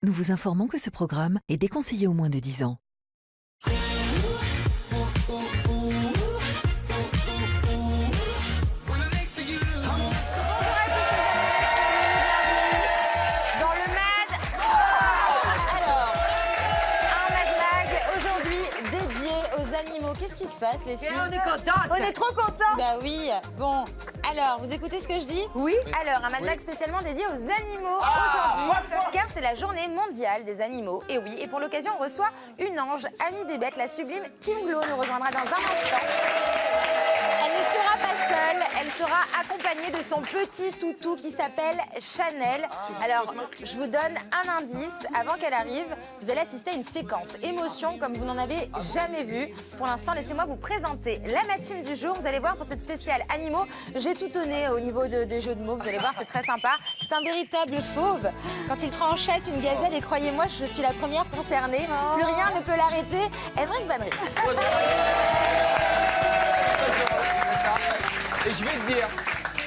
Nous vous informons que ce programme est déconseillé aux moins de 10 ans. Qu'est-ce qui se passe, les filles? On est contentes. On est trop contents. Bah oui. Bon, alors, vous écoutez ce que je dis? Oui. Alors, un Mad Mag spécialement dédié aux animaux aujourd'hui, car c'est la journée mondiale des animaux. Et oui, et pour l'occasion, on reçoit une ange, amie des bêtes, la sublime Kim Glow nous rejoindra dans un instant. Elle ne sera pas seule, elle sera accompagnée de son petit toutou qui s'appelle Chanel. Alors, je vous donne un indice. Avant qu'elle arrive, vous allez assister à une séquence émotion comme vous n'en avez jamais vu. Pour l'instant, laissez-moi vous présenter la ma-team du jour. Vous allez voir, pour cette spéciale animaux, j'ai tout donné au niveau des jeux de mots. Vous allez voir, c'est très sympa. C'est un véritable fauve. Quand il prend en chasse une gazelle, et croyez-moi, je suis la première concernée. Plus rien ne peut l'arrêter. Emmerich Van Ries. Et je vais te dire,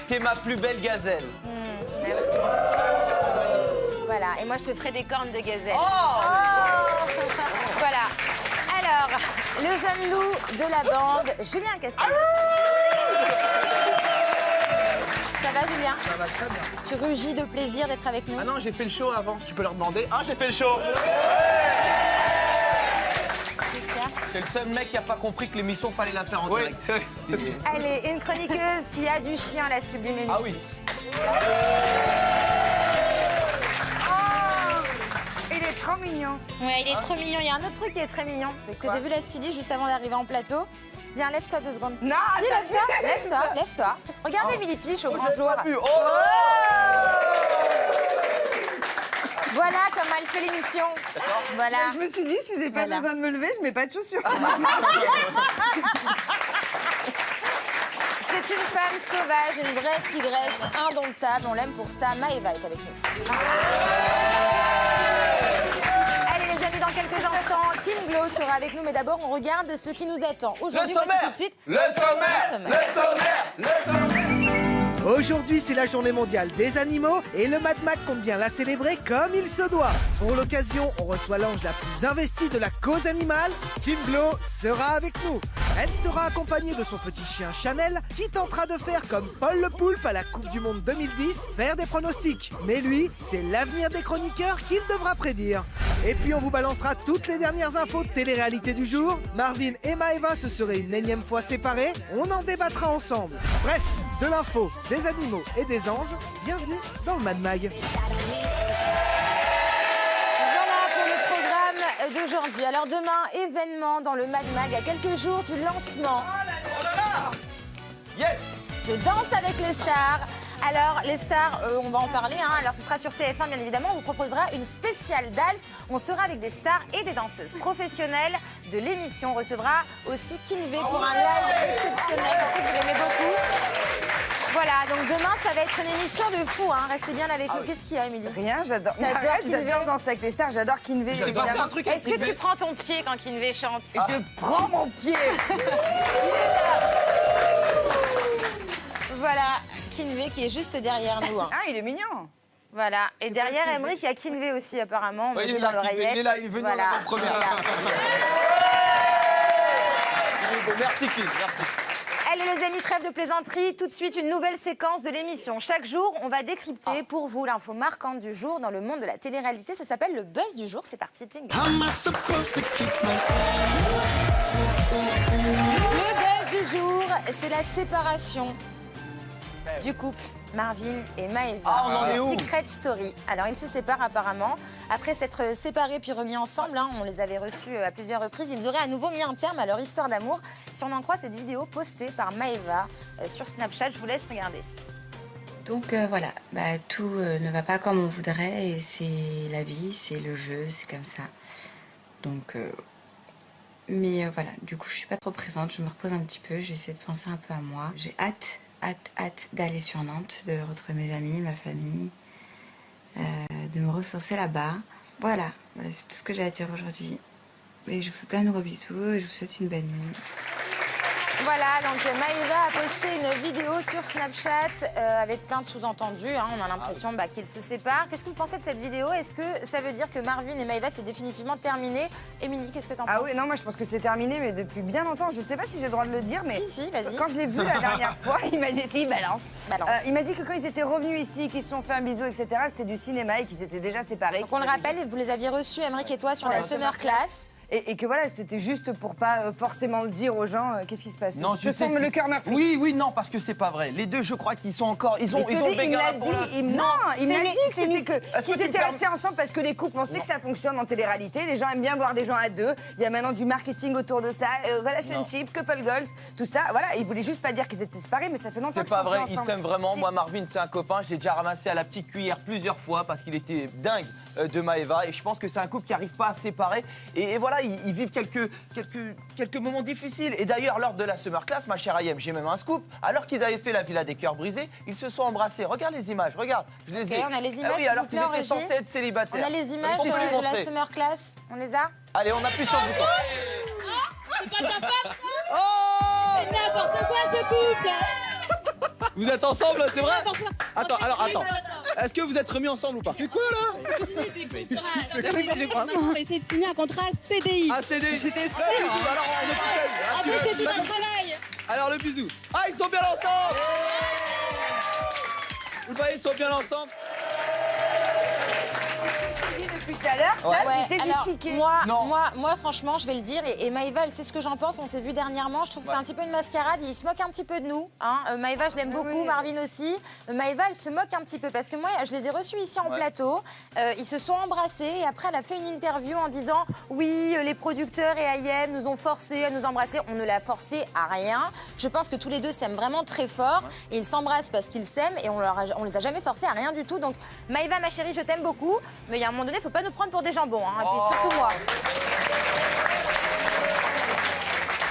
t'es ma plus belle gazelle. Voilà, et moi je te ferai des cornes de gazelle. Oh Voilà. Alors, le jeune loup de la bande, Julien Castel. Ça va, Julien? Ça va très bien. Tu rugis de plaisir d'être avec nous? Ah non, j'ai fait le show avant. Tu peux leur demander. Ah, j'ai fait le show. Qu'est-ce qu'il y a? T'es le seul mec qui a pas compris que l'émission fallait la faire en direct. Allez, une chroniqueuse qui a du chien, la sublime Émilie. Ah oui. Il est trop mignon. Ouais, il est trop mignon. Il y a un autre truc qui est très mignon. Parce que j'ai vu la styliste juste avant d'arriver en plateau. Viens, lève-toi 2 secondes. Non, Si, lève-toi, lève-toi, lève-toi. Regardez Émilie Piche au grand jour. Voilà comment elle fait l'émission. Voilà. Je me suis dit, si j'ai pas Voilà. besoin de me lever, je mets pas de chaussures. C'est une femme sauvage, une vraie tigresse indomptable. On l'aime pour ça. Maëva est avec nous. Allez les amis, dans quelques instants, Kim Glow sera avec nous. Mais d'abord, on regarde ce qui nous attend. Aujourd'hui, voici tout de suite Le sommaire. Aujourd'hui, c'est la journée mondiale des animaux et le Mad Mag compte bien la célébrer comme il se doit. Pour l'occasion, on reçoit l'ange la plus investie de la cause animale. Kim Glow sera avec nous. Elle sera accompagnée de son petit chien Chanel qui tentera de faire comme Paul le Poulpe à la Coupe du Monde 2010, faire des pronostics. Mais lui, c'est l'avenir des chroniqueurs qu'il devra prédire. Et puis on vous balancera toutes les dernières infos de télé-réalité du jour. Marvin et Maëva se seraient une énième fois séparés. On en débattra ensemble. Bref, de l'info, des animaux et des anges, bienvenue dans le Mad Mag. Voilà pour le programme d'aujourd'hui. Alors demain, événement dans le Mad Mag à quelques jours du lancement Yes. de Danse avec les stars. Alors les stars, on va en parler, hein. Alors ce sera sur TF1 bien évidemment, on vous proposera une spéciale Dals. On sera avec des stars et des danseuses professionnelles de l'émission. On recevra aussi Kinvé pour un live exceptionnel, je sais que vous l'aimez beaucoup. Voilà, donc demain ça va être une émission de fou, hein. Restez bien avec nous. Qu'est-ce qu'il y a, Émilie? Rien, j'adore. T'adores Arrête, Kinvé? j'adore danser avec les stars, j'adore Kinvé. Il s'est passé un truc avec Est-ce que Kinvé. tu prends ton pied quand Kinvé chante? Je prends mon pied. Voilà, Kinvé qui est juste derrière nous, hein. Ah, il est mignon. Voilà, et derrière Emmerich, il y a Kinvé aussi apparemment. On me Ouais, il dit est dans là, Kinvé, l'oreillette. il est là, il est venu Voilà, en première. il est là. Merci Kim, merci. Allez les amis, trêve de plaisanterie, tout de suite une nouvelle séquence de l'émission. Chaque jour, on va décrypter pour vous l'info marquante du jour dans le monde de la télé-réalité. Ça s'appelle le buzz du jour, c'est parti, jingle. Le buzz du jour, c'est la séparation du couple Marvin et Maëva. Ah, on en est où? Secret Story. Alors, ils se séparent apparemment. Après s'être séparés puis remis ensemble, hein, on les avait reçus à plusieurs reprises, ils auraient à nouveau mis un terme à leur histoire d'amour. Si on en croit cette vidéo postée par Maëva sur Snapchat, je vous laisse regarder. Donc voilà, tout ne va pas comme on voudrait et c'est la vie, c'est le jeu, c'est comme ça. Donc, mais voilà, du coup je suis pas trop présente, je me repose un petit peu, j'essaie de penser un peu à moi. J'ai hâte d'aller sur Nantes, de retrouver mes amis, ma famille, de me ressourcer là-bas. Voilà, c'est tout ce que j'ai à dire aujourd'hui. Et je vous fais plein de gros bisous et je vous souhaite une belle nuit. Voilà, donc Maëva a posté une vidéo sur Snapchat avec plein de sous-entendus. Hein, on a l'impression qu'ils se séparent. Qu'est-ce que vous pensez de cette vidéo? Est-ce que ça veut dire que Marvin et Maëva, c'est définitivement terminé? Émilie, qu'est-ce que t'en penses? Ah oui, non, moi je pense que c'est terminé, mais depuis bien longtemps. Je sais pas si j'ai le droit de le dire, mais Si, vas-y. quand je l'ai vu la dernière fois, il m'a dit, si, balance. Balance. Il m'a dit que quand ils étaient revenus ici, qu'ils se sont fait un bisou, etc., c'était du cinéma et qu'ils étaient déjà séparés. Donc on le rappelle, vous les aviez reçus, Aymeric et toi, sur la Summer Class. Et que voilà, c'était juste pour pas forcément le dire aux gens, qu'est-ce qui se passe. Non, Je sens le cœur meurtri. Oui, non, parce que c'est pas vrai. Les deux, je crois qu'ils sont encore. Ils ont Il me bagarré l'a pour la- dit, il m'a dit que c'était Est-ce que qu'ils tu étaient me restés ensemble parce que les couples, on sait que ça fonctionne en télé-réalité. Les gens aiment bien voir des gens à deux. Il y a maintenant du marketing autour de ça, relationship, couple goals, tout ça. Voilà, ils voulaient juste pas dire qu'ils étaient séparés, mais ça fait longtemps C'est qu'ils pas sont vrai, plus ils ensemble. s'aiment vraiment. Si. Moi, Marvin, c'est un copain. Je l'ai déjà ramassé à la petite cuillère plusieurs fois parce qu'il était dingue de Maëva. Et je pense que c'est un couple qui n'arrive pas à se séparer. Et voilà, ils vivent quelques moments difficiles. Et d'ailleurs, lors de la Summer Class, ma chère Ayem, j'ai même un scoop. Alors qu'ils avaient fait la Villa des Cœurs Brisés, ils se sont embrassés. Regarde les images, regarde. Je les ai. Ok, on a les images, Ah oui, s'il alors vous qu'ils plaît, étaient en censés régie. être célibataires. On a les images Est-ce qu'on peut les de la montrer Summer Class. On les a? Allez, on appuie sur le bouton. C'est n'importe quoi ce couple. Vous êtes ensemble, c'est vrai? N'importe quoi. Attends, alors, On fait attends. Est-ce que vous êtes remis ensemble ou pas? C'est quoi là? On essaie de signer un contrat CDI. Un CD. J'étais sûre. Alors, on est En plus, c'est juste un travail. Alors le bisou. Ah, ils sont bien ensemble. Vous voyez, ils sont bien ensemble. Depuis tout à l'heure, ça, c'était du alors, chiquet. Non. moi, franchement, je vais le dire, et Maëva, elle sait ce que j'en pense, on s'est vu dernièrement, je trouve que c'est un petit peu une mascarade, il se moque un petit peu de nous. Hein. Maëva, je l'aime beaucoup, Marvin aussi. Maëva, elle se moque un petit peu, parce que moi, je les ai reçus ici en plateau, ils se sont embrassés, et après, elle a fait une interview en disant, oui, les producteurs et Ayem nous ont forcés à nous embrasser. On ne l'a forcé à rien. Je pense que tous les deux s'aiment vraiment très fort, et ils s'embrassent parce qu'ils s'aiment, et on les a jamais forcés à rien du tout. Donc, Maëva, ma chérie, je t'aime beaucoup, mais il y a un moment donné, il faut pas nous prendre pour des jambons, hein, et puis surtout moi.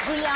Julien.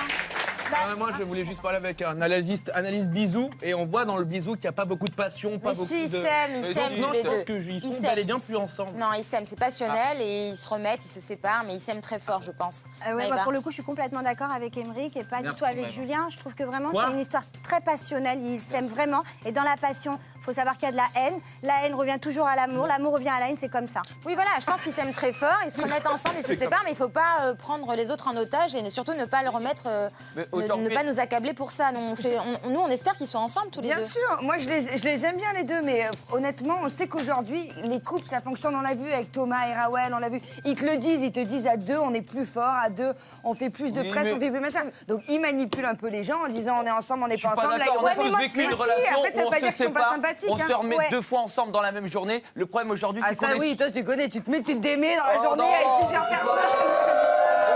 Moi, je voulais juste parler avec un analyste bisou, et on voit dans le bisou qu'il n'y a pas beaucoup de passion, pas Mais beaucoup si, ils de... s'aiment, ils s'aiment tous les je pense deux. qu'ils Ils sont s'aiment. bel et bien plus ensemble. Non, ils s'aiment, c'est passionnel et ils se remettent, ils se séparent, mais ils s'aiment très fort, je pense. Ouais, Maëva. pour le coup, je suis complètement d'accord avec Aymeric et pas du Merci, tout avec Maëva. Julien. Je trouve que vraiment, Quoi c'est une histoire très passionnelle. Ils s'aiment vraiment. Et dans la passion, il faut savoir qu'il y a de la haine. La haine revient toujours à l'amour. L'amour revient à la haine, c'est comme ça. Oui, voilà, je pense qu'ils s'aiment très fort, ils se remettent ensemble, ils se séparent, mais il ne faut pas prendre les autres en otage et surtout ne pas le remettre, Mais autant ne que- pas nous accabler pour ça. Nous, on espère qu'ils soient ensemble tous les Bien deux. sûr, moi je les aime bien les deux, mais honnêtement, on sait qu'aujourd'hui, les couples, ça fonctionne, on l'a vu avec Thomas et Raoul, on l'a vu, ils te le disent, ils te disent à deux, on est plus fort, à deux, on fait plus de Oui, presse, mais- on fait plus machin. Donc ils manipulent un peu les gens en disant on est ensemble, on n'est Je suis pas pas ensemble. d'accord, on a mais tous moi, vécu mais une si, relation après, ça où veut on pas se dire qu'ils sont pas sépare, sympathiques. on se hein. remet Ouais. 2 fois ensemble dans la même journée. Le problème aujourd'hui, Ah c'est qu'on ça est... oui, toi tu connais, tu te démets dans la Oh, journée non. avec plusieurs personnes.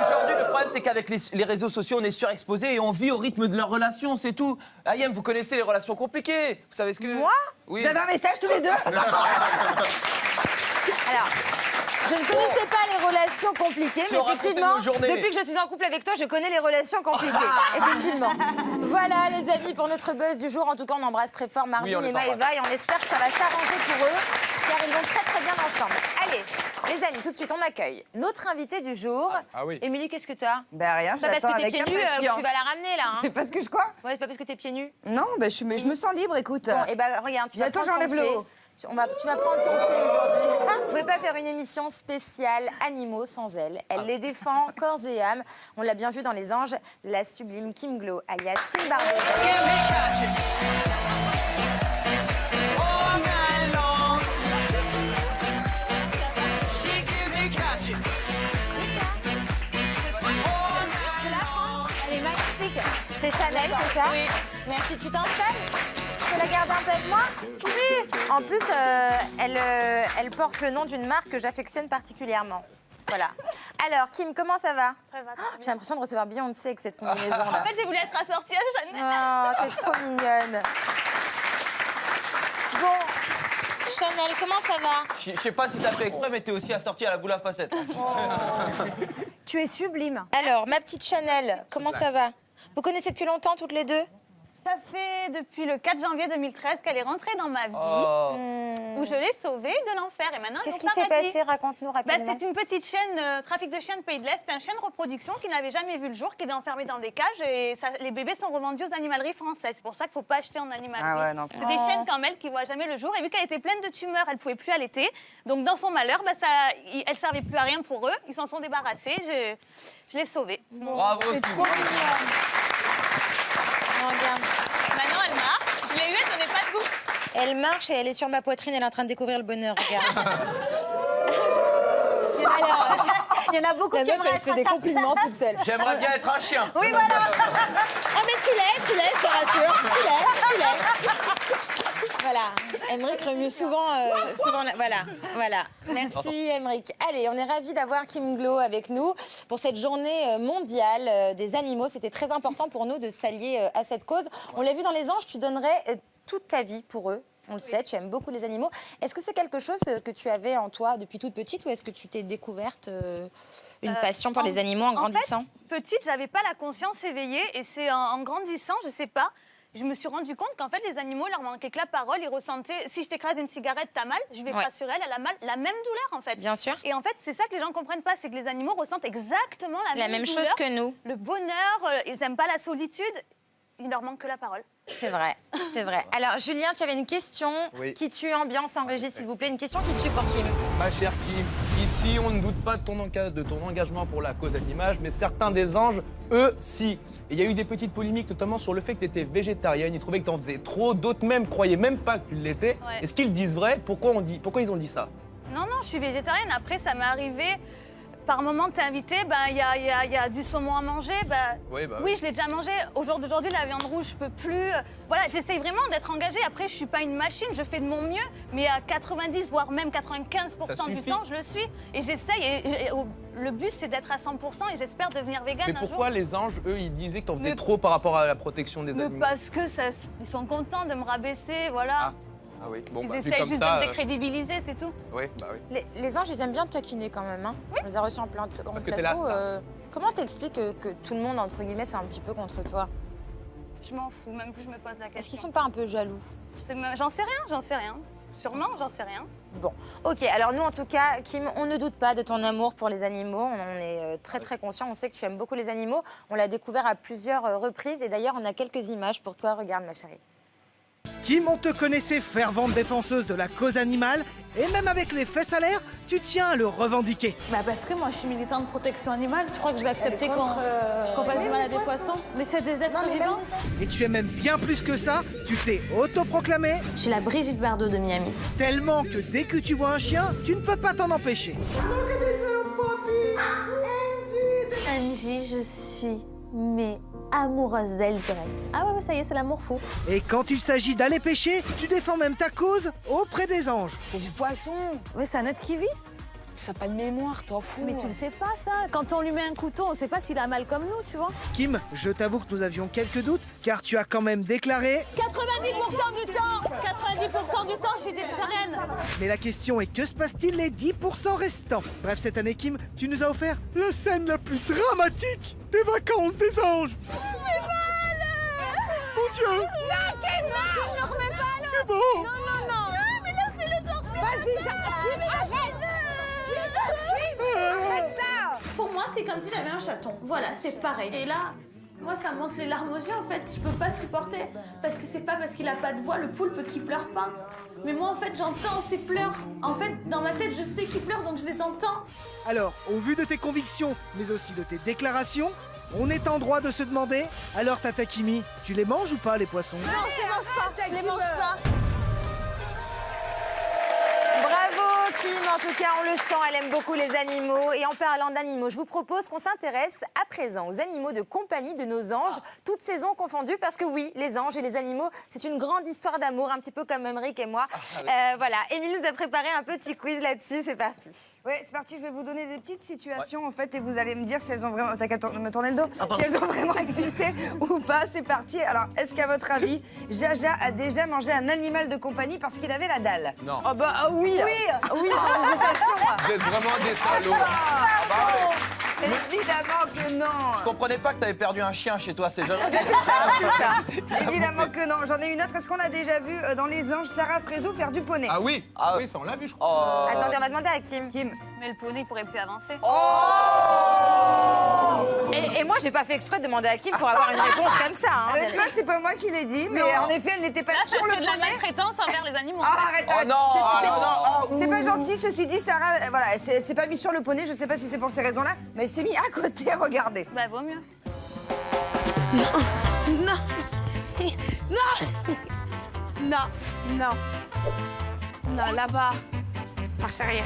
Aujourd'hui, le problème, c'est qu'avec les réseaux sociaux, on est surexposé et on vit au rythme de leur relation, c'est tout. Ayem, vous connaissez les relations compliquées. Vous savez ce que... Moi Oui. Vous avez un message tous les deux Alors, je ne connaissais pas les relations compliquées, Si mais on racontait effectivement, nos journées. depuis que je suis en couple avec toi, je connais les relations compliquées. Effectivement. Voilà, les amis, pour notre buzz du jour. En tout cas, on embrasse très fort Marvin Oui, on les et Maëva et on espère que ça va s'arranger pour eux, car ils vont très très bien ensemble. Allez, les amis, tout de suite, on accueille notre invité du jour. Ah oui. Émilie, qu'est-ce que t'as? Ben rien, C'est pas parce j'attends que t'es avec pieds nus que impatience. tu vas la ramener là. Hein. C'est parce que je crois Ouais, c'est pas parce que t'es pieds nus. Non, ben mais je me sens libre, écoute. Bon, et ben regarde, tu vas Bientôt, prendre ton j'enlève le pied. haut. Tu vas prendre ton pied aujourd'hui. Vous pouvez pas faire une émission spéciale animaux sans elle. Elle les défend corps et âme. On l'a bien vu dans Les Anges, la sublime Kim Glow, alias Kim Barbeau. Elle est magnifique. C'est Chanel, c'est ça? Oui. Merci, tu t'installes? Tu peux la garder un peu avec moi? Oui. En plus, elle porte le nom d'une marque que j'affectionne particulièrement. Voilà. Alors, Kim, comment ça va? J'ai l'impression de recevoir Beyoncé avec cette combinaison-là. En fait, j'ai voulu être assortie à Chanel. Oh, c'est trop mignonne. Bon, Chanel, comment ça va? Je sais pas si t'as fait exprès, mais t'es aussi assorti à la boule à facettes. Tu es sublime. Alors, ma petite Chanel, comment ça va? Vous connaissez depuis longtemps toutes les deux? Ça fait depuis le 4 janvier 2013 qu'elle est rentrée dans ma vie, où je l'ai sauvée de l'enfer. Et maintenant, Qu'est-ce qui s'est passé? Raconte-nous rapidement. C'est une petite chaîne, trafic de chiens de Pays de l'Est. C'est un chien de reproduction qui n'avait jamais vu le jour, qui est enfermé dans des cages. Et les bébés sont revendus aux animaleries françaises. C'est pour ça qu'il ne faut pas acheter en animalerie. Ah ouais, non. C'est des chiennes comme elle qui ne voient jamais le jour. Et vu qu'elle était pleine de tumeurs, elle ne pouvait plus allaiter. Donc dans son malheur, elle ne servait plus à rien pour eux. Ils s'en sont débarrassés. Je l'ai sauvée. Bravo. Regarde. Maintenant, elle marche. Je l'ai eue, elle tenait pas debout. Elle marche et elle est sur ma poitrine, elle est en train de découvrir le bonheur, regarde. Il y en a beaucoup La qui meuf, aimeraient elle fait être des à sa compliments toute seule. J'aimerais bien être un chien. Oui, voilà. Ah mais tu l'es, je te rassure. Tu l'es. Voilà, Aymeric remue souvent, voilà. Merci Aymeric. Allez, on est ravis d'avoir Kim Glow avec nous pour cette journée mondiale des animaux. C'était très important pour nous de s'allier à cette cause. On l'a vu dans Les Anges, tu donnerais toute ta vie pour eux. On le sait, tu aimes beaucoup les animaux. Est-ce que c'est quelque chose que tu avais en toi depuis toute petite ou est-ce que tu t'es découverte une passion pour les animaux en grandissant? En fait, petite, j'avais pas la conscience éveillée et c'est en grandissant, je sais pas, je me suis rendu compte qu'en fait, les animaux, leur manquait que la parole. Ils ressentaient, si je t'écrase une cigarette, t'as mal, je vais pas sur elle, elle a mal, la même douleur en fait. Bien sûr. Et en fait, c'est ça que les gens comprennent pas, c'est que les animaux ressentent exactement la même chose douleur, que nous. Le bonheur, ils aiment pas la solitude, il leur manque que la parole. C'est vrai, c'est vrai. Alors, Julien, tu avais une question qui tue ambiance en régie, s'il vous plaît. Une question qui tue pour Kim. Ma chère Kim, ici, on ne doute pas de ton engagement pour la cause animale, mais certains des anges, eux, si. Et il y a eu des petites polémiques, notamment sur le fait que tu étais végétarienne. Ils trouvaient que tu en faisais trop. D'autres même croyaient même pas que tu l'étais. Ouais. Est-ce qu'ils disent vrai? Pourquoi ils ont dit ça? Non, je suis végétarienne. Après, ça m'est arrivé. Par moment, t'es invité, il y a du saumon à manger. Oui, je l'ai déjà mangé. Au jour d'aujourd'hui, la viande rouge, je peux plus. Voilà, j'essaye vraiment d'être engagée. Après, je suis pas une machine, je fais de mon mieux. Mais à 90, voire même 95% du temps, je le suis. Et j'essaye. Et le but, c'est d'être à 100% et j'espère devenir végane un jour. Mais pourquoi les anges, eux, ils disaient que t'en faisais trop par rapport à la protection des animaux? Parce que ils sont contents de me rabaisser, voilà. Ah oui, bon, ils essayent juste de me décrédibiliser, c'est tout. Oui, bah oui. Les anges, ils aiment bien te taquiner quand même. Hein. Oui. On les a reçus en plateau. Parce que t'es la star. Comment t'expliques que tout le monde, entre guillemets, c'est un petit peu contre toi? Je m'en fous, même plus je me pose la question. Est-ce qu'ils sont pas un peu jaloux? J'en sais rien. Sûrement, j'en sais rien. Bon, ok. Alors nous, en tout cas, Kim, on ne doute pas de ton amour pour les animaux. On en est très conscient. On sait que tu aimes beaucoup les animaux. On l'a découvert à plusieurs reprises. Et d'ailleurs, on a quelques images pour toi. Regarde, ma chérie. Kim, on te connaissait fervente défenseuse de la cause animale, et même avec les fesses à l'air, tu tiens à le revendiquer. Parce que moi, je suis militante de protection animale. Tu crois que je vais accepter qu'on fasse du mal à des poissons? Mais c'est des êtres vivants. Et tu es même bien plus que ça, tu t'es autoproclamée. Je suis la Brigitte Bardot de Miami. Tellement que dès que tu vois un chien, tu ne peux pas t'en empêcher. Angie, je suis amoureuse d'elle direct. Ah ouais, ça y est, c'est l'amour fou. Et quand il s'agit d'aller pêcher, tu défends même ta cause auprès des anges. C'est du poisson. Mais c'est un être qui vit. Ça n'a pas de mémoire, t'en fous. Mais tu le sais pas, ça. Quand on lui met un couteau, on sait pas s'il a mal comme nous, tu vois. Kim, je t'avoue que nous avions quelques doutes, car tu as quand même déclaré... 90% du temps, je suis végétarienne. Mais la question est, que se passe-t-il les 10% restants? Bref, cette année, Kim, tu nous as offert la scène la plus dramatique des vacances des anges. Mon Dieu! Non, t'es mort! Ne remets pas, là! C'est bon! Non, mais là, c'est le temps! Vas-y, arrête ça! Pour moi, c'est comme si j'avais un chaton. Voilà, c'est pareil. Et là, moi, ça me monte les larmes aux yeux, en fait. Je peux pas supporter. Parce que c'est pas parce qu'il a pas de voix, le poulpe, qui pleure pas. Mais moi, en fait, j'entends ses pleurs. En fait, dans ma tête, je sais qu'il pleure, donc je les entends. Alors, au vu de tes convictions, mais aussi de tes déclarations, on est en droit de se demander, alors Tata Kimi, tu les manges ou pas les poissons? Non, je les mange pas. Bravo Kim, en tout cas on le sent, elle aime beaucoup les animaux. Et en parlant d'animaux, je vous propose qu'on s'intéresse à présent aux animaux de compagnie de nos anges, toutes saisons confondues, parce que oui, les anges et les animaux, c'est une grande histoire d'amour, un petit peu comme Aymeric et moi. Voilà, Émile nous a préparé un petit quiz là-dessus, c'est parti. Oui, c'est parti, je vais vous donner des petites situations en fait et vous allez me dire si elles ont vraiment... T'as qu'à me tourner le dos. Si elles ont vraiment existé ou pas, c'est parti. Alors, est-ce qu'à votre avis, Jaja a déjà mangé un animal de compagnie parce qu'il avait la dalle? Non. Oh bah oui. Oui, sans hésitation. Vous êtes vraiment des salauds. Évidemment que non. Je comprenais pas que t'avais perdu un chien chez toi, c'est jamais. C'est ça. Évidemment que non. J'en ai une autre. Est-ce qu'on a déjà vu dans Les Anges Sarah Frézou faire du poney? Ah oui, oui, ça on l'a vu, je crois. Attendez, on va demander à Kim. Mais le poney, il pourrait plus avancer. Et moi, j'ai pas fait exprès de demander à Kim pour avoir une réponse comme ça. Hein. Tu vois, c'est pas moi qui l'ai dit, mais en effet, elle n'était pas Là, sur le c'est de la poney. maltraitance envers les animaux. Ah, arrête, arrête. non, C'est pas gentil, ceci dit, Sarah, voilà, elle s'est pas mise sur le poney, je sais pas si c'est pour ces raisons-là, mais elle s'est mise à côté, regardez. Bah, vaut mieux. Non. Non, là-bas. Marche arrière.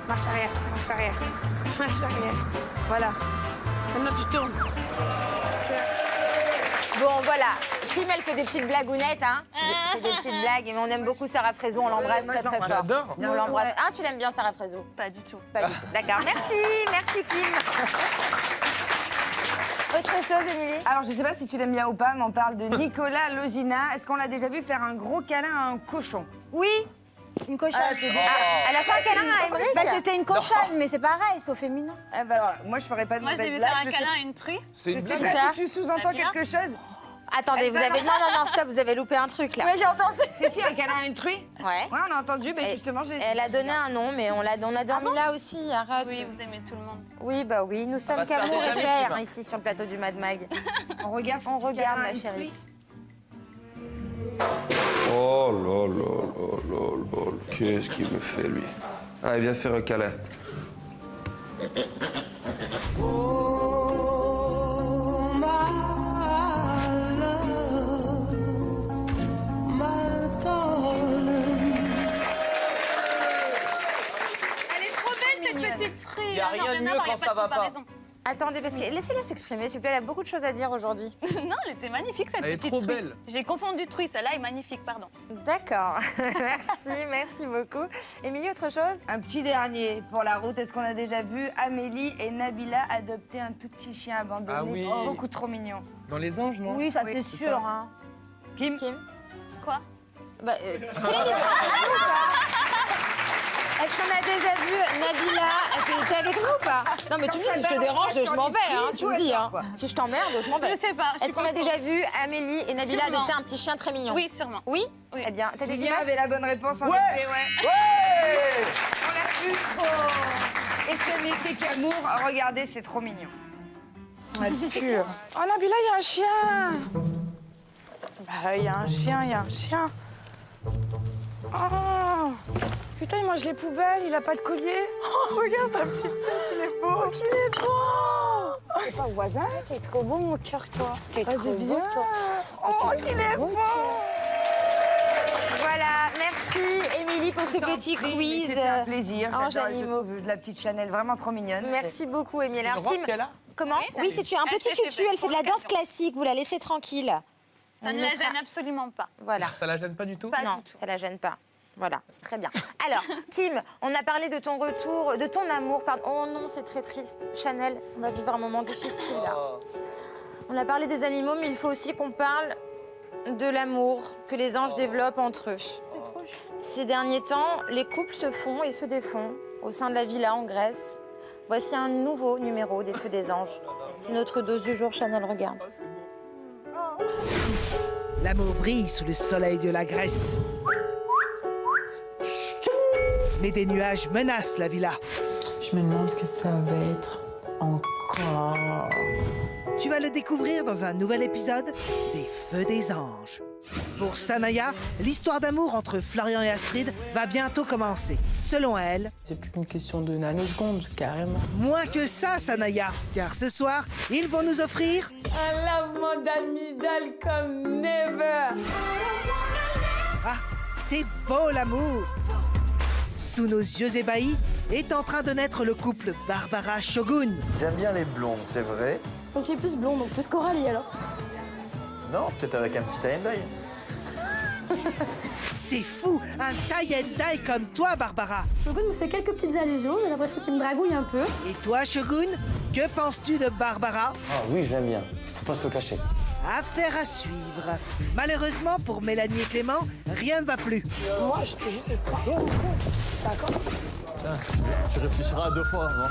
Marche arrière. Marche arrière. Marche arrière. Voilà. Maintenant, tu tournes. Bon, voilà. Kim, elle fait des petites blagounettes, hein. C'est des petites blagues, mais on aime beaucoup Sarah Frézou, on l'embrasse très très fort. J'adore. On l'embrasse. Ah, tu l'aimes bien, Sarah Frézou? Pas du tout. Pas du tout. D'accord, merci Kim. Autre chose, Émilie? Alors, je sais pas si tu l'aimes bien ou pas, mais on parle de Nicolas Logina. Est-ce qu'on l'a déjà vu faire un gros câlin à un cochon? Oui, une cochonne. Elle a fait un câlin à Émeric? Bah, c'était une cochonne, mais c'est pareil, c'est au féminin. Eh ben alors, moi, je ferais pas de Moi, j'ai mauvaise vu blague. faire un je sais- câlin à une truie. C'est Je une sais blague. pas si tu sous-entends T'as bien quelque chose. Attendez, vous avez... Non, stop, vous avez loupé un truc, là. Mais j'ai entendu. Si, un câlin à une truie. Ouais. Ouais, on a entendu, mais Et- justement, j'ai... Elle a donné un nom, mais on a dormi là aussi, arrête. Oui, vous aimez tout le monde. Oui, bah oui, nous sommes va se faire qu'amour des et amis, père Kim. ici sur le plateau du Mad Mag. On regarde, On regarde, câlin à ma une chérie. truie. Oh là là là là là, qu'est-ce qu'il me fait lui? Allez, viens faire un câlin. Elle est trop belle, cette petite truie. Y a rien de mieux quand ça va pas. Attendez, parce que laissez-la s'exprimer, s'il vous plaît, elle a beaucoup de choses à dire aujourd'hui. Non, elle était magnifique, cette Elle est petite trop truie. belle. J'ai confondu truie, celle-là est magnifique, pardon. D'accord, merci beaucoup. Émilie, autre chose? Un petit dernier pour la route. Est-ce qu'on a déjà vu Amélie et Nabila adopter un tout petit chien abandonné? Ah oui. Beaucoup trop mignon. Dans les anges, non? Oui, ça Oui, c'est c'est sûr. ça. Hein. Kim? Quoi? Bah, tu fais l'émission avec nous ou pas? Est-ce qu'on a déjà vu Nabila? T'es avec nous ou pas? Non, mais tu me dis, si je te dérange, je m'en vais, hein, tu me dis. Hein. Si je t'emmerde, je m'en vais. Je sais pas. je Est-ce sais qu'on pas a déjà trop. vu Amélie et Nabila Sûrement. adopter un petit chien très mignon? Oui, sûrement. Oui? Oui. Eh bien, t'as des Julien images? avait la bonne réponse en Ouais. effet, ouais. Ouais. On l'a vu. Oh. Et ce n'était qu'amour. Regardez, c'est trop mignon. Oh Nabila, il y a un chien. Bah, il y a un chien, il y a un chien. Oh putain, il mange les poubelles, il a pas de collier. Oh, regarde sa petite tête, il est beau. Qu'il est beau. T'es pas voisin, t'es trop beau, mon cœur, toi. T'es trop beau, toi. Oh, qu'il est beau. Voilà, merci Émilie pour ce petit quiz. C'était un plaisir. Ange J'adore les animaux. photos de la petite Chanel, vraiment trop mignonne. Merci beaucoup Émilie. Une Alors, robe Kim, qu'elle a? comment? Oui, Oui, c'est un elle petit s'est tutu, fait elle fait de la pour danse l'occasion. classique, vous la laissez tranquille. Ça On ne la mettra- gêne absolument pas. Voilà. Ça la gêne pas du tout? Pas Non, du tout. ça la gêne pas. Voilà, c'est très bien. Alors, Kim, on a parlé de ton retour, de ton amour. Pardon. Oh non, c'est très triste. Chanel, on va vivre un moment difficile là. On a parlé des animaux, mais il faut aussi qu'on parle de l'amour que les anges développent entre eux. Ces derniers temps, les couples se font et se défont au sein de la villa en Grèce. Voici un nouveau numéro des Feux des Anges. C'est notre dose du jour, Chanel, regarde. L'amour brille sous le soleil de la Grèce. Mais des nuages menacent la villa. Je me demande ce que ça va être encore. Tu vas le découvrir dans un nouvel épisode des Feux des Anges. Pour Sanaya, l'histoire d'amour entre Florian et Astrid va bientôt commencer. Selon elle, C'est plus qu'une question de nanosecondes, carrément. moins que ça, Sanaya, car ce soir, ils vont nous offrir Un lavement d'amygdale comme never. Ah, c'est beau l'amour! Sous nos yeux ébahis est en train de naître le couple Barbara Shogun. J'aime bien les blondes, c'est vrai. Donc tu es plus blonde, donc plus Coralie alors. Non, peut-être avec un petit tie and dye. C'est fou, un tie and dye comme toi, Barbara. Shogun me fait quelques petites allusions, j'ai l'impression qu'il me dragouille un peu. Et toi, Shogun, que penses-tu de Barbara? Ah oui, je l'aime bien. Faut pas se le cacher. Affaire à suivre. Malheureusement pour Mélanie et Clément, rien ne va plus. Moi, je fais juste ça. D'accord. Tu réfléchiras à 2 fois avant.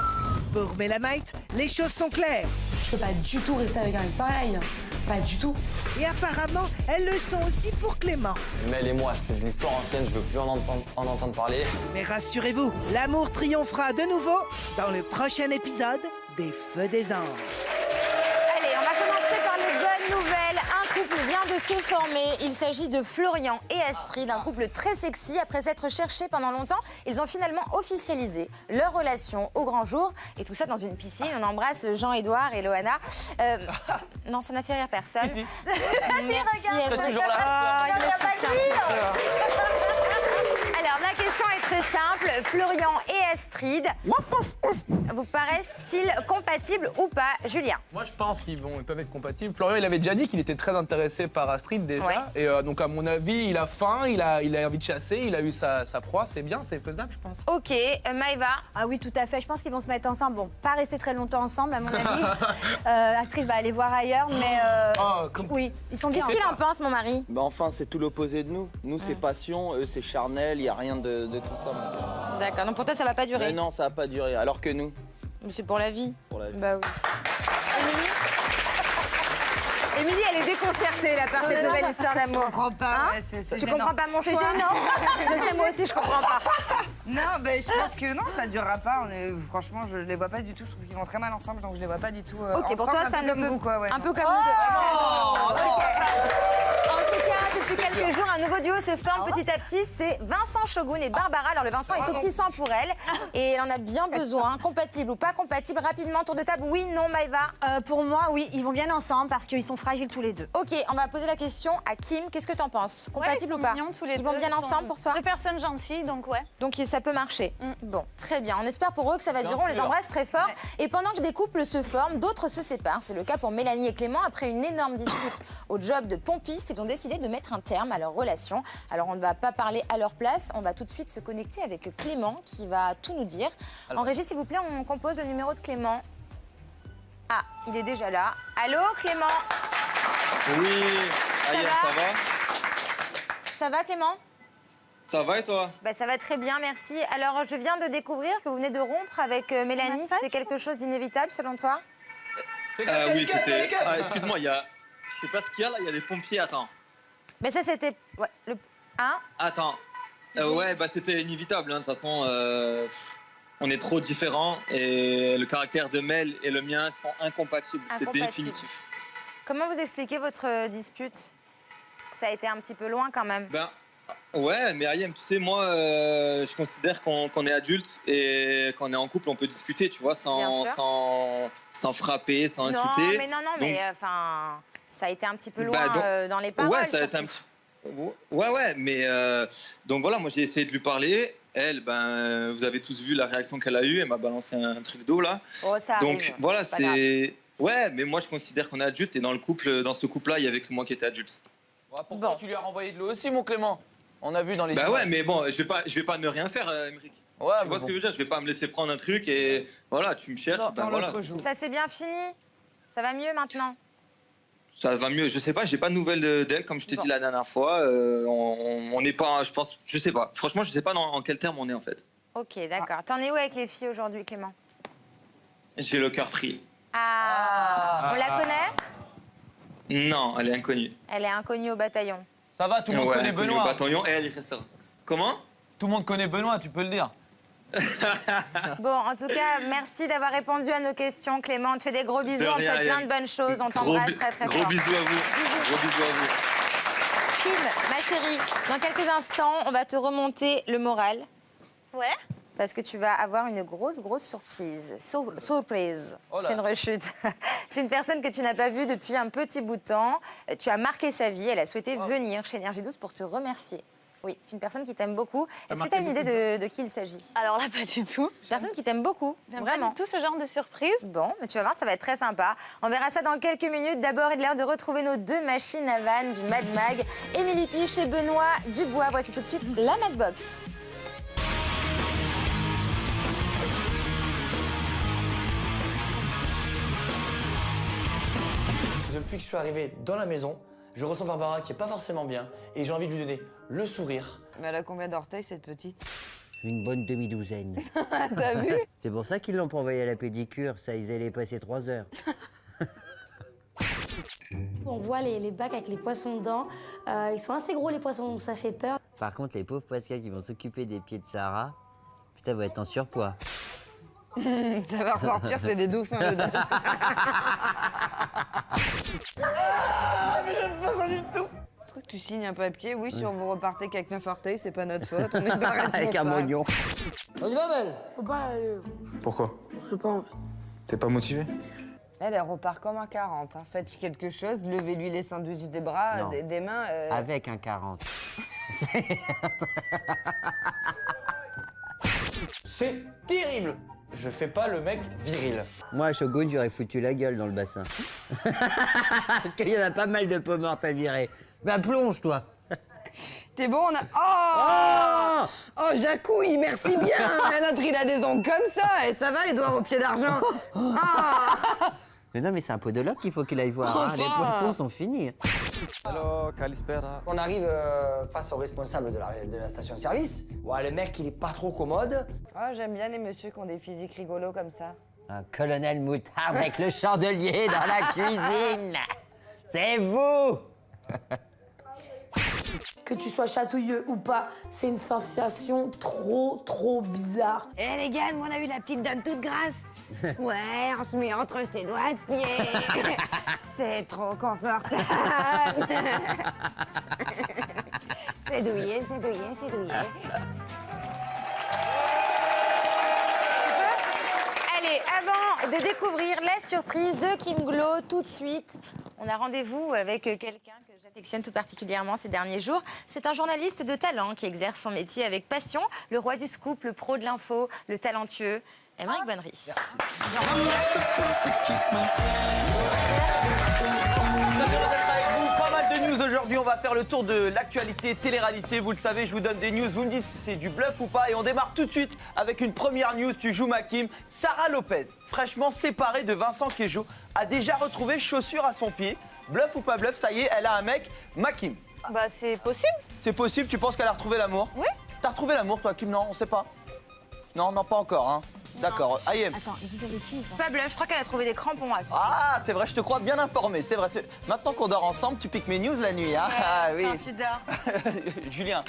Pour Mélamite, les choses sont claires. Je peux pas du tout rester avec un mec pareil. Pas du tout. Et apparemment, elles le sont aussi pour Clément. Mel et moi, c'est de l'histoire ancienne, je veux plus en entendre parler. Mais rassurez-vous, l'amour triomphera de nouveau dans le prochain épisode des Feux des Anges. Allez, on va commencer par les bonnes nouvelles. Un couple vient de se former. Il s'agit de Florian et Astrid, un couple très sexy. Après s'être cherchés pendant longtemps, ils ont finalement officialisé leur relation au grand jour. Et tout ça dans une piscine. On embrasse Jean-Édouard et Loana. Non, ça n'a fait rire personne. Si. Merci. C'est toujours là. Il me soutient toujours. Alors, la question est très simple. Florian et Astrid vous paraissent-ils compatibles ou pas, Julien? Moi, je pense qu'ils peuvent être compatibles. Florian, il avait déjà dit qu'il était très intéressé par Astrid déjà. Ouais. Et donc, à mon avis, il a faim, il a envie de chasser, il a eu sa proie. C'est bien, c'est faisable, je pense. Ok, Maëva? Ah oui, tout à fait. Je pense qu'ils vont se mettre ensemble. Bon, pas rester très longtemps ensemble, à mon avis. Astrid va aller voir ailleurs, mais oui, ils sont bien. Qu'est-ce qu'il en pense, mon mari? Bah enfin, c'est tout l'opposé de nous. Nous, c'est passion, eux, c'est charnel, il n'y a rien de tout ça. Donc, D'accord, donc pour toi, ça va pas durer? Mais non, ça va pas durer. Alors que nous, C'est pour la vie. pour la vie. Bah oui. Émilie? Émilie, elle est déconcertée là par cette nouvelle histoire d'amour. Je comprends pas. Hein, c'est Tu gênant. comprends pas mon C'est choix? gênant. Je sais, moi aussi, je comprends pas. Non, ben, je pense que non, ça durera pas. Franchement, je les vois pas du tout. Je trouve qu'ils vont très mal ensemble, donc je les vois pas du tout. Ok, ensemble, pour toi, un ça peu ne comme peut... vous, quoi, ouais. Un peu comme nous deux. Ok. En tout cas, depuis quelques jours, un nouveau duo se forme petit à petit. C'est Vincent Shogun et Barbara. Alors, le Vincent est tout petit soin pour elle. Et elle en a bien besoin. Compatible ou pas compatible? Rapidement, tour de table. Oui, non, Maëva? Pour moi, oui, ils vont bien ensemble parce qu'ils sont fragiles tous les deux. Ok, on va poser la question à Kim. Qu'est-ce que t'en penses? Compatible Ouais, ou pas? ils sont mignons tous les Ils vont deux, bien ils sont ensemble pour toi? Deux personnes gentilles, donc ouais. Donc ça peut marcher. Bon, très bien. On espère pour eux que ça va durer. On les embrasse très fort. Et pendant que des couples se forment, d'autres se séparent. C'est le cas pour Mélanie et Clément. Après une énorme dispute au job de pompiste, ils ont décidé de mettre un terme à leur relation. Alors on ne va pas parler à leur place. On va tout de suite se connecter avec Clément qui va tout nous dire. En régie, s'il vous plaît, on compose le numéro de Clément. Ah, il est déjà là. Allô, Clément? Oui, Aïe, ça va? Ça va, Clément? Ça va et toi? Bah, ça va très bien, merci. Alors, je viens de découvrir que vous venez de rompre avec Mélanie. C'était quelque chose d'inévitable, selon toi? Oui, c'était... Ah, excuse-moi, il y a... Je sais pas ce qu'il y a là, il y a des pompiers, attends. Mais ça, c'était... Ouais, le... Hein? Attends. Ouais, bah c'était inévitable, hein. De toute façon, on est trop différents et le caractère de Mel et le mien sont incompatibles. C'est Incompatibles. définitif. Comment vous expliquez votre dispute? Ça a été un petit peu loin, quand même. Ben, ouais, mais Ayem, tu sais, moi, je considère qu'on est adulte et qu'on est en couple, on peut discuter, tu vois, sans frapper, sans insulter. Mais enfin, ça a été un petit peu loin dans les paroles. Ouais, ça a été un petit... Ouais, mais donc voilà, moi j'ai essayé de lui parler. Elle, ben, vous avez tous vu la réaction qu'elle a eue. Elle m'a balancé un truc d'eau là. Oh, ça donc arrive. voilà, c'est. Ouais, mais moi je considère qu'on est adulte et dans ce couple-là, il y avait que moi qui étais adulte. Ouais, pourquoi tu lui as renvoyé de l'eau aussi, mon Clément? On a vu dans les. Bah ouais, mais bon, je vais pas ne rien faire, Émeric. Ouais, tu vois ce que je veux dire? Je vais pas me laisser prendre un truc et voilà, tu me cherches. Ben voilà. Ça s'est bien fini? Ça va mieux maintenant? Ça va mieux, je sais pas, j'ai pas de nouvelles d'elle, comme je t'ai dit la dernière fois. On n'est pas, je pense, je sais pas. Franchement, je sais pas en quel terme on est en fait. Ok, d'accord. T'en es où avec les filles aujourd'hui, Clément? J'ai le cœur pris. On la connaît? Non, elle est inconnue. Elle est inconnue au bataillon. Ça va, tout le monde connaît Benoît. Au bataillon et elle y restera. Comment? Tout le monde connaît Benoît, tu peux le dire. Bon, en tout cas, merci d'avoir répondu à nos questions, Clément. On te fait des gros bisous, on te souhaite plein de bonnes choses. On t'embrasse très très fort. Gros bisous à vous. Gros bisous à vous. Kim, ma chérie, dans quelques instants, on va te remonter le moral. Ouais. Parce que tu vas avoir une grosse surprise. Surprise. Je fais une rechute. C'est une personne que tu n'as pas vue depuis un petit bout de temps. Tu as marqué sa vie. Elle a souhaité venir chez Énergie 12 pour te remercier. Oui, c'est une personne qui t'aime beaucoup. Est-ce que tu as une idée de qui il s'agit? Alors là, pas du tout. Une personne qui t'aime beaucoup, vraiment. Pas du tout ce genre de surprise. Bon, mais tu vas voir, ça va être très sympa. On verra ça dans quelques minutes. D'abord, il est l'heure de retrouver nos deux machines à vannes du Mad Mag. Émilie Piche et Benoît Dubois. Voici tout de suite la Madbox. Depuis que je suis arrivé dans la maison, je ressens Barbara qui est pas forcément bien et j'ai envie de lui donner le sourire. Mais elle a combien d'orteils, cette petite? Une bonne demi-douzaine. T'as vu? C'est pour ça qu'ils l'ont pas envoyé à la pédicure, ça, ils allaient passer 3 heures. On voit les bacs avec les poissons dedans. Ils sont assez gros, les poissons, donc ça fait peur. Par contre, les pauvres Pascal qui vont s'occuper des pieds de Sarah, putain, vont être en surpoids. Ça va ressortir, c'est des dauphins, l'audace. Mais je ne fais ça du tout. Truc, tu signes un papier, oui, si on vous repartez qu'avec 9 orteils, c'est pas notre faute, on est pas responsable. Avec un mognon. On y va, Belle? Faut pas... Pourquoi? Je sais pas. T'es pas motivé? Elle repart comme un 40. Hein. Faites quelque chose, levez-lui les sandwichs des bras, Non. des mains. Avec un 40. C'est terrible. Je fais pas le mec viril. Moi, à Shogun, j'aurais foutu la gueule dans le bassin. Parce qu'il y en a pas mal de peaux mortes à virer. Bah, plonge, toi. T'es bon, on a... Oh, Jacouille, merci bien. Il a des ongles comme ça, et ça va, les doigts au pied d'argent. Mais non, mais c'est un podologue qu'il faut qu'il aille voir. Hein. Les poissons sont finis. Hello, Kalispera. On arrive face au responsable de la station-service. Ouais, le mec, il est pas trop commode. Oh, j'aime bien les messieurs qui ont des physiques rigolos comme ça. Un colonel Moutarde avec le chandelier dans la cuisine. C'est vous. Que tu sois chatouilleux ou pas, c'est une sensation trop bizarre. Eh les gars, nous on a eu la petite dame toute grasse. Ouais, on se met entre ses doigts de pied. C'est trop confortable. C'est douillé, c'est douillé, c'est douillé. Allez, avant de découvrir la surprise de Kim Glow, tout de suite, on a rendez-vous avec quelqu'un que j'affectionne tout particulièrement ces derniers jours. C'est un journaliste de talent qui exerce son métier avec passion, le roi du scoop, le pro de l'info, le talentueux, Aymeric Bonnery. Pas mal de news aujourd'hui, on va faire le tour de l'actualité, télé-réalité. Vous le savez, je vous donne des news, vous me dites si c'est du bluff ou pas. Et on démarre tout de suite avec une première news, tu joues ma Kim. Sarah Lopez, fraîchement séparée de Vincent Queijo, a déjà retrouvé chaussures à son pied. Bluff ou pas bluff, ça y est, elle a un mec, ma Kim. Bah c'est possible. C'est possible, tu penses qu'elle a retrouvé l'amour? Oui. T'as retrouvé l'amour toi Kim? Non, on sait pas. Non, pas encore, hein. D'accord, Ayem. Attends, il disait avec qui ou pas? Pas bluff, je crois qu'elle a trouvé des crampons à son. Ah, c'est vrai, je te crois bien informé, c'est vrai. Maintenant qu'on dort ensemble, tu piques mes news la nuit, hein? Ah oui. Quand tu dors. Julien.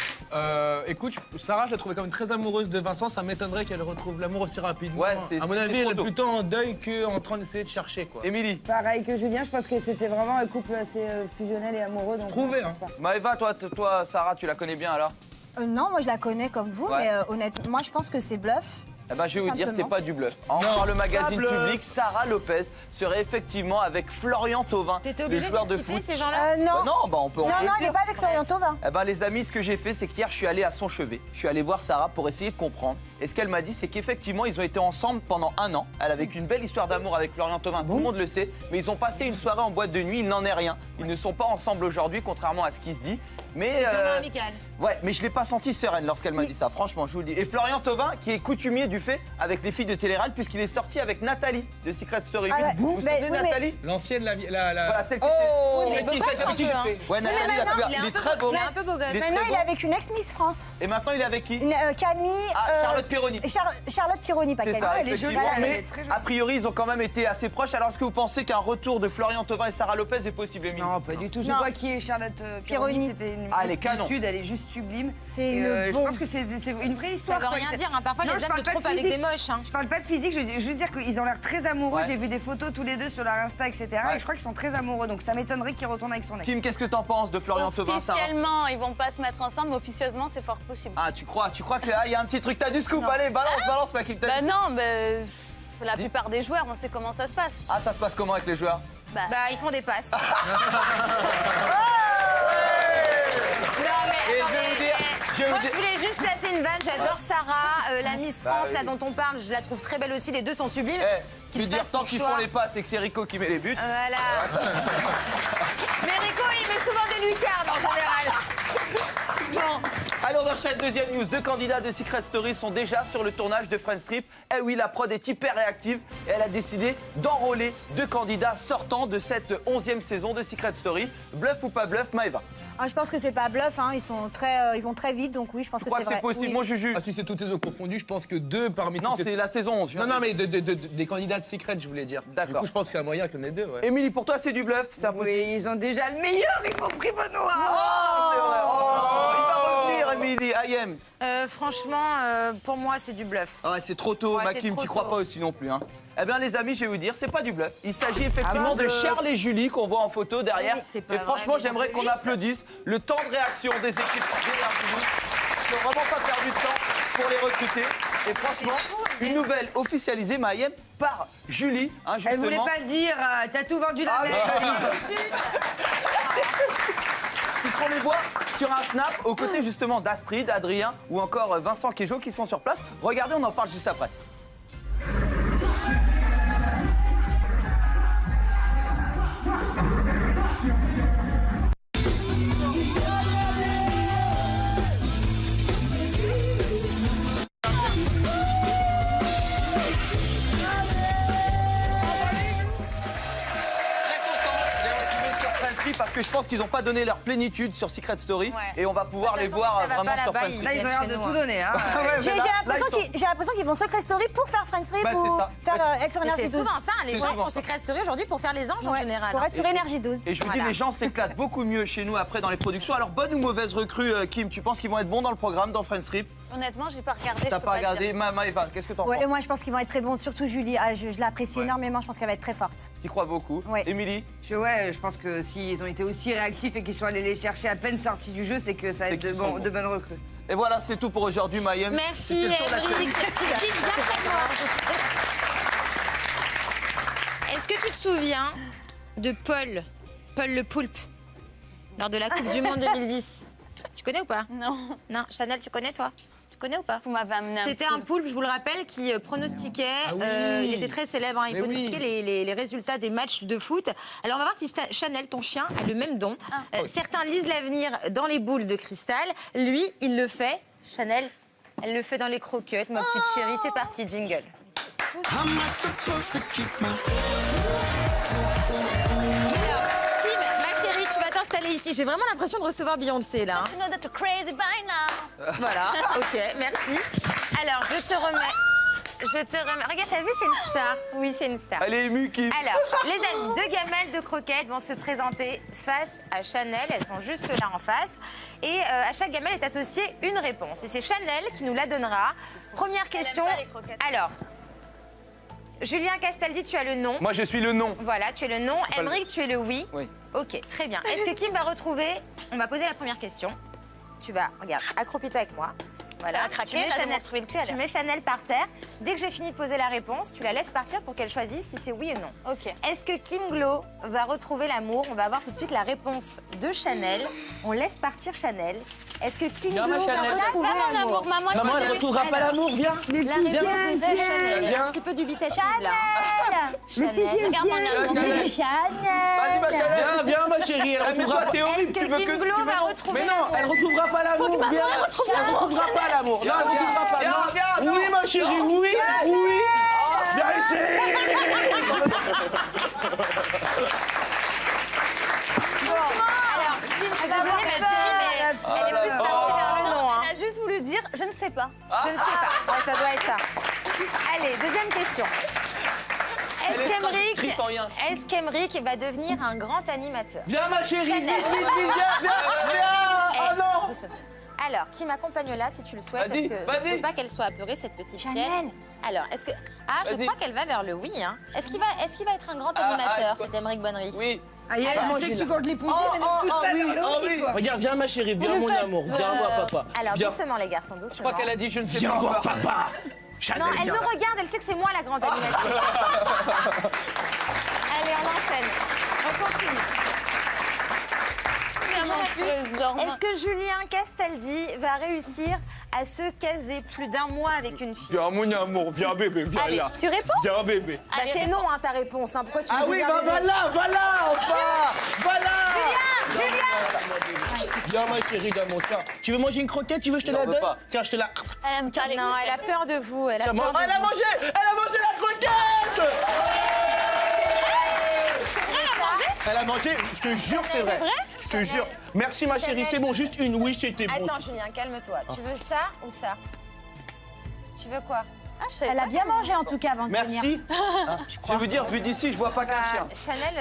Écoute, Sarah, je la trouvais quand même très amoureuse de Vincent. Ça m'étonnerait qu'elle retrouve l'amour aussi rapidement. Ouais, c'est à mon avis, elle est trop tôt. plutôt en deuil qu'en train d'essayer de chercher, quoi. Émilie. Pareil que Julien, je pense que c'était vraiment un couple assez fusionnel et amoureux. Donc Trouvé, hein. Maëva, toi, Sarah, tu la connais bien alors? Non, moi je la connais comme vous, Ouais. mais honnêtement, moi je pense que c'est bluff. Eh ben, je vais vous dire, c'est Simplement. pas du bluff. Par le magazine Public, Sarah Lopez serait effectivement avec Florian Thauvin, T'étais le obligé joueur de de citer foot. ces gens-là? Non. Bah non, bah on peut. Non, il dire. n'est pas avec Florian Thauvin. Eh ben, les amis, ce que j'ai fait, c'est qu'hier, je suis allé à son chevet. Je suis allé voir Sarah pour essayer de comprendre. Et ce qu'elle m'a dit, c'est qu'effectivement, ils ont été ensemble pendant 1 an. Elle avait une belle histoire d'amour avec Florian Thauvin, tout le monde le sait. Mais ils ont passé une soirée en boîte de nuit, il n'en est rien. Ils ne sont pas ensemble aujourd'hui, contrairement à ce qui se dit. Mais Demain amical. ouais, mais je l'ai pas senti sereine lorsqu'elle m'a dit ça, franchement, je vous le dis. Et Florian Thauvin, qui est coutumier du fait avec les filles de Télé-Réalité, puisqu'il est sorti avec Nathalie de Secret Story 8. Ah ouais, Vous vous souvenez de oui, mais- Nathalie? L'ancienne, la... Voilà, celle qui Oh, était. il est beau celle gosse, avec qui un j'ai peu, fait. Ouais, mais Nathalie, maintenant, il est très beau. Il est un peu beau gosse. Il est Maintenant, très il est beau. avec une ex-Miss France. Et maintenant, il est avec qui? Camille. Ah, Charlotte Pironi. Charlotte Pironi, pas C'est Camille. ça, elle est jolie, effectivement. elle est Mais très jolie. a priori, ils ont quand même été assez proches. Alors, est-ce que vous pensez qu'un retour de Florian Thauvin et Sarah Lopez est possible, Émilie? Non, pas du tout. Je Non. vois qui est Charlotte Pironi. Pironi. C'était une Ah, elle est Miss du canon. Sud, elle est juste sublime. C'est Et, une je bombe. pense que c'est une vraie Ça histoire. veut quoi. rien dire, hein. Parfois Non, les je hommes parle le pas de trompent avec physique. des moches. Hein. Je parle pas de physique, je veux juste dire qu'ils ont l'air très amoureux. Ouais. J'ai vu des photos tous les deux sur leur Insta, etc. Ouais. Et je crois qu'ils sont très amoureux. Donc ça m'étonnerait qu'ils retournent avec son ex. Kim, qu'est-ce que t'en penses de Florian Thauvin, Sarah? Officiellement, ils vont pas se mettre ensemble, mais officieusement, c'est fort possible. Ah, tu crois que là, il y a un petit truc, t'as du scoop, allez, balance, ma Kim, t'as Bah du- non, mais la plupart des joueurs, on sait comment ça se passe. Ah, ça se passe comment avec les joueurs? Bah, Ils font des passes. Et je vais Moi, vous je dire- voulais juste placer une vanne. J'adore Sarah, la Miss France, oui. là, dont on parle. Je la trouve très belle aussi. Les deux sont sublimes. Tu veux dire tant qu'ils font les passes et que c'est Rico qui met les buts? Voilà. Mais Rico, il met souvent des lucarnes en général. Bon, Allez, on enchaîne deuxième news. 2 candidats de Secret Story sont déjà sur le tournage de Friends Trip. Eh oui, la prod est hyper réactive et elle a décidé d'enrôler 2 candidats sortants de cette 11e saison de Secret Story. Bluff ou pas bluff, Maëva? Je pense que c'est pas bluff, hein. Ils vont très vite, donc oui, je pense que c'est vrai. Je crois que c'est possible, Oui. mon Juju. Ah, si c'est toutes saisons confondues, je pense que 2 parmi Non, toutes c'est la saison 11. Non, mais des candidats de Secret, je voulais dire. D'accord. Du coup, je pense qu'il y a moyen qu'il y en ait 2, ouais. Émilie, pour toi, c'est du bluff, c'est impossible. Oui, ils ont déjà le meilleur, ils m'ont pris Benoît. Oh, c'est vrai. Oh, il va revenir, Émilie. Ayem. Franchement, pour moi, c'est du bluff. Ah, c'est trop tôt, Ouais, c'est Makim, trop tu crois tôt. pas aussi non plus, hein. Eh bien, les amis, je vais vous dire, c'est pas du bluff. Il s'agit effectivement de Charles et Julie qu'on voit en photo derrière. Oui, c'est pas et vrai, franchement, mais j'aimerais ça fait qu'on vite. applaudisse le temps de réaction des équipes d'Énergie. Ils n'ont vraiment pas perdu de temps pour les recruter. Et franchement, une nouvelle officialisée, Maïem, par Julie. Hein, Elle voulait justement. pas dire, t'as tout vendu la merde. Puisqu'on les voit sur un snap aux côtés justement d'Astrid, Adrien ou encore Vincent Quéjo qui sont sur place. Regardez, on en parle juste après. Parce que je pense qu'ils n'ont pas donné leur plénitude sur Secret Story. Ouais. Et on va pouvoir les voir vraiment sur Friends Trip. Là, ils ont l'air de tout donner. Hein. J'ai l'impression qu'ils vont Secret Story pour faire Friends Trip Bah, c'est ou ça. être sur Énergie C'est 12. souvent ça, les C'est gens souvent font ça. Secret Story aujourd'hui pour faire les anges en général. Pour hein. être sur Énergie 12. Et je vous dis, Voilà. les gens s'éclatent beaucoup mieux chez nous après dans les productions. Alors, bonne ou mauvaise recrue, Kim? Tu penses qu'ils vont être bons dans le programme, dans Friends Trip? Honnêtement, j'ai pas regardé. T'as je peux pas te regardé? dire. Maëva, qu'est-ce que t'en Ouais, penses? et moi je pense qu'ils vont être très bons, surtout Julie. Je l'apprécie énormément, je pense qu'elle va être très forte. Tu crois beaucoup? Ouais. Émilie? Je pense que s'ils ont été aussi réactifs et qu'ils sont allés les chercher à peine sortis du jeu, c'est que ça va C'est être qu'ils sont bons. de bonnes recrues. Et voilà, c'est tout pour aujourd'hui, Mayem. Merci, C'était le tour de la Émilie. chronique. Kim, viens près de moi. Est-ce que tu te souviens de Paul le Poulpe, lors de la Coupe du Monde 2010? Tu connais ou pas? Non. Non, Chanel, tu connais toi? Tu connais ou pas? Vous m'avez amené un C'était un poulpe, je vous le rappelle, qui pronostiquait, Ah oui. il était très célèbre, hein, il Mais pronostiquait les résultats des matchs de foot. Alors on va voir si Chanel, ton chien, a le même don. Certains lisent l'avenir dans les boules de cristal, lui, il le fait. Chanel, elle le fait dans les croquettes, ma petite chérie, c'est parti, jingle. Alors, Kim, ma chérie, tu vas t'installer ici. J'ai vraiment l'impression de recevoir Beyoncé, là. hein. You know that you're crazy by now. Voilà, ok, merci. Alors, je te remets. Regarde, t'as vu, c'est une star. Oui, c'est une star. Elle est émue, Kim. Alors, les amis, 2 gamelles de croquettes vont se présenter face à Chanel. Elles sont juste là en face. Et à chaque gamelle est associée une réponse. Et c'est Chanel qui nous la donnera. Première question. pas les croquettes. Alors, Julien Castaldi, tu as le non. Moi, je suis le non. Voilà, tu es le non. pas le- Emeric, tu es le oui. Oui. Ok, très bien. Est-ce que Kim va retrouver... On va poser la première question. Tu vas, regarde, accroupis-toi avec moi. Voilà, Ça va craquer, tu mets là, de me Chanel, retrouver le cul à tu l'air. mets Chanel par terre. Dès que j'ai fini de poser la réponse, tu la laisses partir pour qu'elle choisisse si c'est oui ou non. Ok. Est-ce que Kim Glow va retrouver l'amour? On va voir tout de suite la réponse de Chanel. On laisse partir Chanel. Est-ce que Kim Viens, Glow ma va Chanel. retrouver Pas mon l'amour? amour, maman. Maman, elle ne retrouvera pas l'amour, viens. La réponse de Chanel est Viens. un petit peu dubitative là. hein. Chanel. Regarde mon amour. Vas-y, ma Chanel. Viens, ma chérie, elle retrouvera. T'es horrible, Est-ce que Kim Glow va retrouver Mais non, l'amour? elle retrouvera pas l'amour, viens. Elle retrouvera pas l'amour. Non, elle retrouvera pas. Non, oui, ma chérie, oui, oui. Viens ici. Alors, Kim, je suis désolée, ma chérie, mais elle est plus partie vers le non. hein. Elle a juste voulu dire, je ne sais pas. Je ne sais pas. Ouais, ça doit être ça. Allez, deuxième question. Elle est traductrice en rien. Est-ce qu'Emeric va devenir un grand animateur? Viens, ma chérie, vite, Chanel. vite, vite, viens. Eh, Oh non. doucement. Alors, qui m'accompagne là si tu le souhaites? Vas-y, Parce que vas-y. je veux pas qu'elle soit apeurée, cette petite Chanel. chienne. Alors, est-ce que... Ah, je Vas-y. crois qu'elle va vers le oui. Hein. Est-ce qu'il va être un grand animateur, quoi. cet Emeric Bonnery? Oui. Aïe, Alors, je sais que tu comptes l'épouser, mais ne oh, touche pas oui, vers le oh, oui, oui. quoi. Regarde, viens ma chérie, viens mon amour, viens voir papa. Alors, Viens. doucement les garçons, doucement. Je crois qu'elle a dit je ne sais Viens pas voir encore. papa. Chanel, Non, elle viens me là. regarde, elle sait que c'est moi la grande animatrice. Allez, on enchaîne. On continue. Est-ce que Julien Castaldi va réussir à se caser plus d'un mois avec une fille? Viens mon amour, viens bébé, viens Allez, là. tu réponds? Viens bébé. Bah, c'est non, hein, ta réponse. Hein. Pourquoi tu Ah me dis oui, bien bah bébé? voilà, enfin, voilà. Julien, Viens, ma chérie d'amour, tiens. Tu veux manger une croquette? Tu veux que je te la donne? Tiens, je te la... Elle aime pas les Non, elle a peur de vous. Elle a peur de Elle a vous. mangé! Elle a mangé la croquette! Elle a mangé, je te jure, c'est vrai. Je te jure. Merci, ma chérie, c'est bon, juste une. Oui, c'était bon. Attends, Julien, calme-toi. Tu veux ça ou ça? Tu veux quoi? Elle a bien mangé en tout cas avant de venir. Merci. Je veux dire, vu d'ici, je vois pas qu'un chien. Chanel.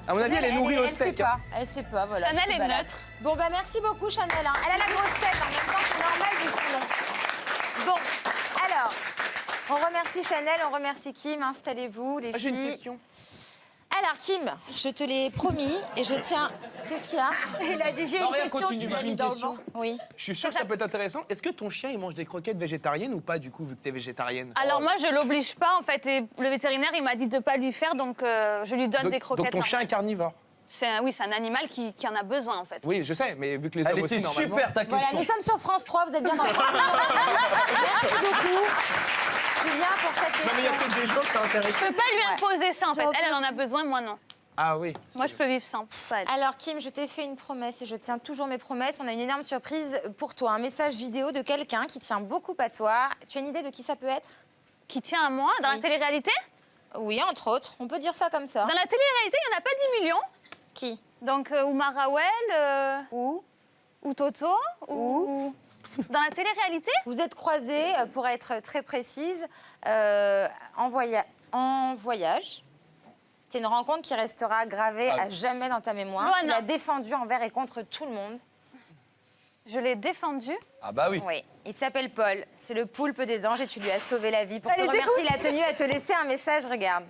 À mon avis, elle est nourrie au steak. Elle sait pas. Elle sait pas, voilà. Chanel c'est est balade. neutre. Bon, bah merci beaucoup, Chanel. hein. Elle a la grosse tête, en même temps, c'est normal de son nom. Bon, alors, on remercie Chanel, on remercie Kim. Installez-vous, les filles. J'ai une question. Alors, Kim, je te l'ai promis et je tiens. Qu'est-ce qu'il y a? Il a dit j'ai Non, une rien, question, continue, tu m'as j'ai mis une dans le question. vent. Oui. Je suis sûr que ça peut être intéressant. Est-ce que ton chien, il mange des croquettes végétariennes ou pas, du coup, vu que t'es végétarienne? Alors moi, je l'oblige pas, en fait. Et le vétérinaire, il m'a dit de pas lui faire, donc je lui donne des croquettes. Donc ton chien est carnivore? Oui, c'est un animal qui en a besoin, en fait. Oui, je sais, mais vu que les Elle hommes était aussi, normalement... super ta question. Voilà, nous sommes sur France 3, vous êtes bien dans France 3. Merci beaucoup, Julien, pour cette question. Non, mais il y a peut-être des gens que ça intéresse. Je peux pas lui imposer ça, en fait. Elle en a besoin, moi non. Ah oui. Moi, je peux vivre sans. Pas elle. Alors, Kim, je t'ai fait une promesse et je tiens toujours mes promesses. On a une énorme surprise pour toi. Un message vidéo de quelqu'un qui tient beaucoup à toi. Tu as une idée de qui ça peut être? Qui tient à moi, dans la télé-réalité? Oui, entre autres. On peut dire ça comme ça. Dans la télé-réalité, il n'y en a pas 10 millions. Qui? Donc, ou Marawel, Ou Toto, ou... Dans la télé-réalité? Vous êtes croisés, pour être très précise, en voyage. C'est une rencontre qui restera gravée à jamais dans ta mémoire. Loana. Tu l'as défendue envers et contre tout le monde. Je l'ai défendu. Ah bah oui. Oui. Il s'appelle Paul. C'est le poulpe des anges et tu lui as sauvé la vie. Pour te Elle est remercier, il a tenu à te laisser un message. Regarde.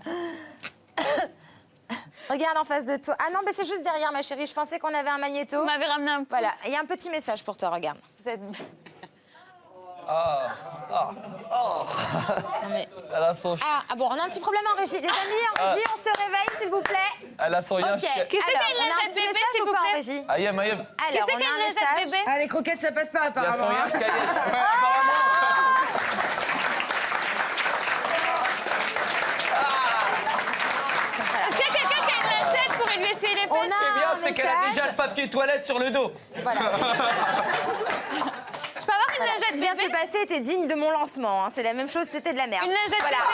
Regarde en face de toi. Ah non, mais c'est juste derrière, ma chérie. Je pensais qu'on avait un magnéto. Vous m'avez ramené un poulpe. Voilà. Il y a un petit message pour toi. Regarde. Vous êtes... Non, mais... Elle a son chien. Ah bon, on a un petit problème en régie. Les amis, en régie, on se réveille, s'il vous plaît. Elle a son rien. Ok. Qui c'est qui a Alors, une on a un lingette petit bébé, message s'il ou vous pas en plaît? régie? Aïe, aïe. Alors, Qui c'est on qui a a une un lingette message. bébé? Ah, les croquettes, ça passe pas Il y a apparemment. son rien hein. Est-ce qu'il y a quelqu'un qui a une lingette pour lui essuyer les On fesses? a Ce qui est bien, un c'est qu'elle a message. déjà le papier toilette sur le dos. Voilà. Je peux avoir une Voilà, ce lingette qui vient de se bébé? passer était digne de mon lancement. hein. C'est la même chose, c'était de la merde. Une lingette Voilà. bébé.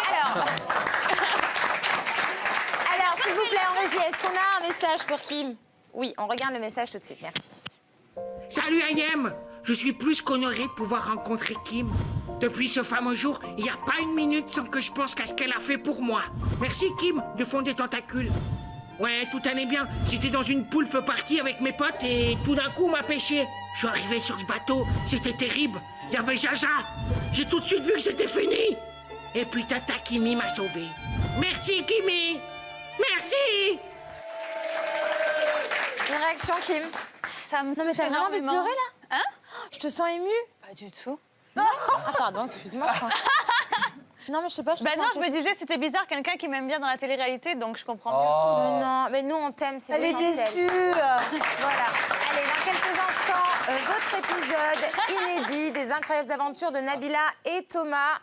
Alors, s'il vous plaît, en régie, est-ce qu'on a un message pour Kim? Oui, on regarde le message tout de suite. Merci. Salut Ayem, je suis plus qu'honoré de pouvoir rencontrer Kim. Depuis ce fameux jour, il n'y a pas une minute sans que je pense qu'à ce qu'elle a fait pour moi. Merci Kim, du fond des tentacules. Ouais, tout allait bien. J'étais dans une poulpe partie avec mes potes et tout d'un coup on m'a pêché. Je suis arrivé sur ce bateau, c'était terrible. Il y avait Jaja. J'ai tout de suite vu que c'était fini. Et puis Tata Kimi m'a sauvé. Merci Kimi. Merci. Une réaction, Kim? Ça me Non, mais t'as vraiment envie de énormément. pleurer, là? Hein? Je te sens émue. Pas du tout. Ah, pardon, excuse-moi. Non, mais je sais pas, je te Bah sens non, un je peu- me disais c'était bizarre quelqu'un qui m'aime bien dans la télé-réalité, donc je comprends Mais non, mais nous, on t'aime, c'est Elle est l'essentiel. déçue. Voilà. Allez, dans quelques instants, votre épisode inédit des incroyables aventures de Nabila et Thomas.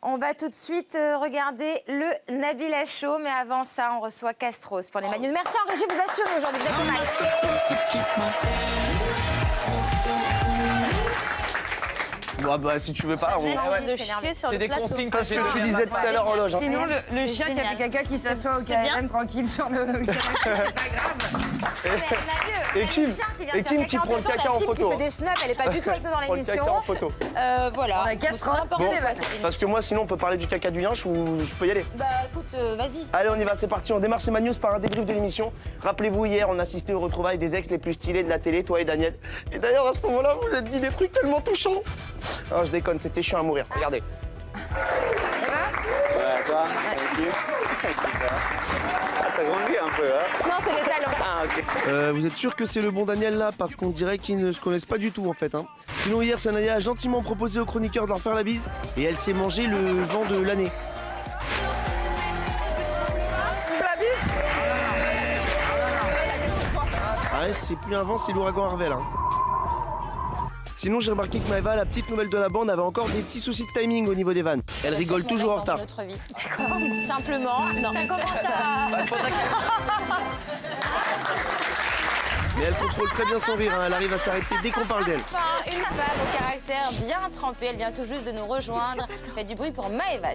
On va tout de suite regarder le Nabila Show, mais avant ça, on reçoit Castros pour les Manu. Merci en régie, vous assurez aujourd'hui, vous êtes au max. Bon, bah, si tu veux pas, J'ai on... envie de chier sur C'est le des plateau. consignes Parce que j'ai tu données. disais tout à l'heure en loge. hein. Sinon, le chien qui a génial. fait caca qui s'assoit au KLM tranquille sur le canapé, c'est pas grave. Mais on a vu, on a Et le Kim, chien qui vient et de Kim faire qui caca prend le en même temps, caca la en Kim photo. qui fait des snaps, elle est pas du tout avec nous dans Prends le l'émission. caca en photo. Voilà. On a Faut Castros. n'importe Bon, quoi, c'est une- parce que moi, sinon, on peut parler du caca du yinche ou je peux y aller. Bah écoute, vas-y. Allez, on y va, c'est parti. On démarre ces News par un débrief de l'émission. Rappelez-vous, hier, on assistait aux retrouvailles des ex les plus stylés de la télé, toi et Daniel. Et d'ailleurs, à ce moment-là, vous êtes dit des trucs tellement touchants. Non, je déconne, c'était chiant à mourir. Regardez. Ouais, toi, tranquille. Ah, t'as grandi un peu, hein? Non, c'est le talent. Ah, ok. Vous êtes sûr que c'est le bon Daniel là? Parce qu'on dirait qu'ils ne se connaissent pas du tout en fait. Hein. Sinon, hier, Sanaya a gentiment proposé aux chroniqueurs de leur faire la bise et elle s'est mangé le vent de l'année. La bise. Ah ouais, c'est plus un vent, c'est l'ouragan Harvell. Hein. Sinon, j'ai remarqué que Maëva, la petite nouvelle de la bande, avait encore des petits soucis de timing au niveau des vannes. Elle rigole toujours en retard. Notre vie. D'accord. Simplement, non. Ça commence à... Mais elle contrôle très bien son rire, hein. Elle arrive à s'arrêter dès qu'on parle d'elle. Enfin, une femme au caractère bien trempé. Elle vient tout juste de nous rejoindre. Fait du bruit pour Maëva.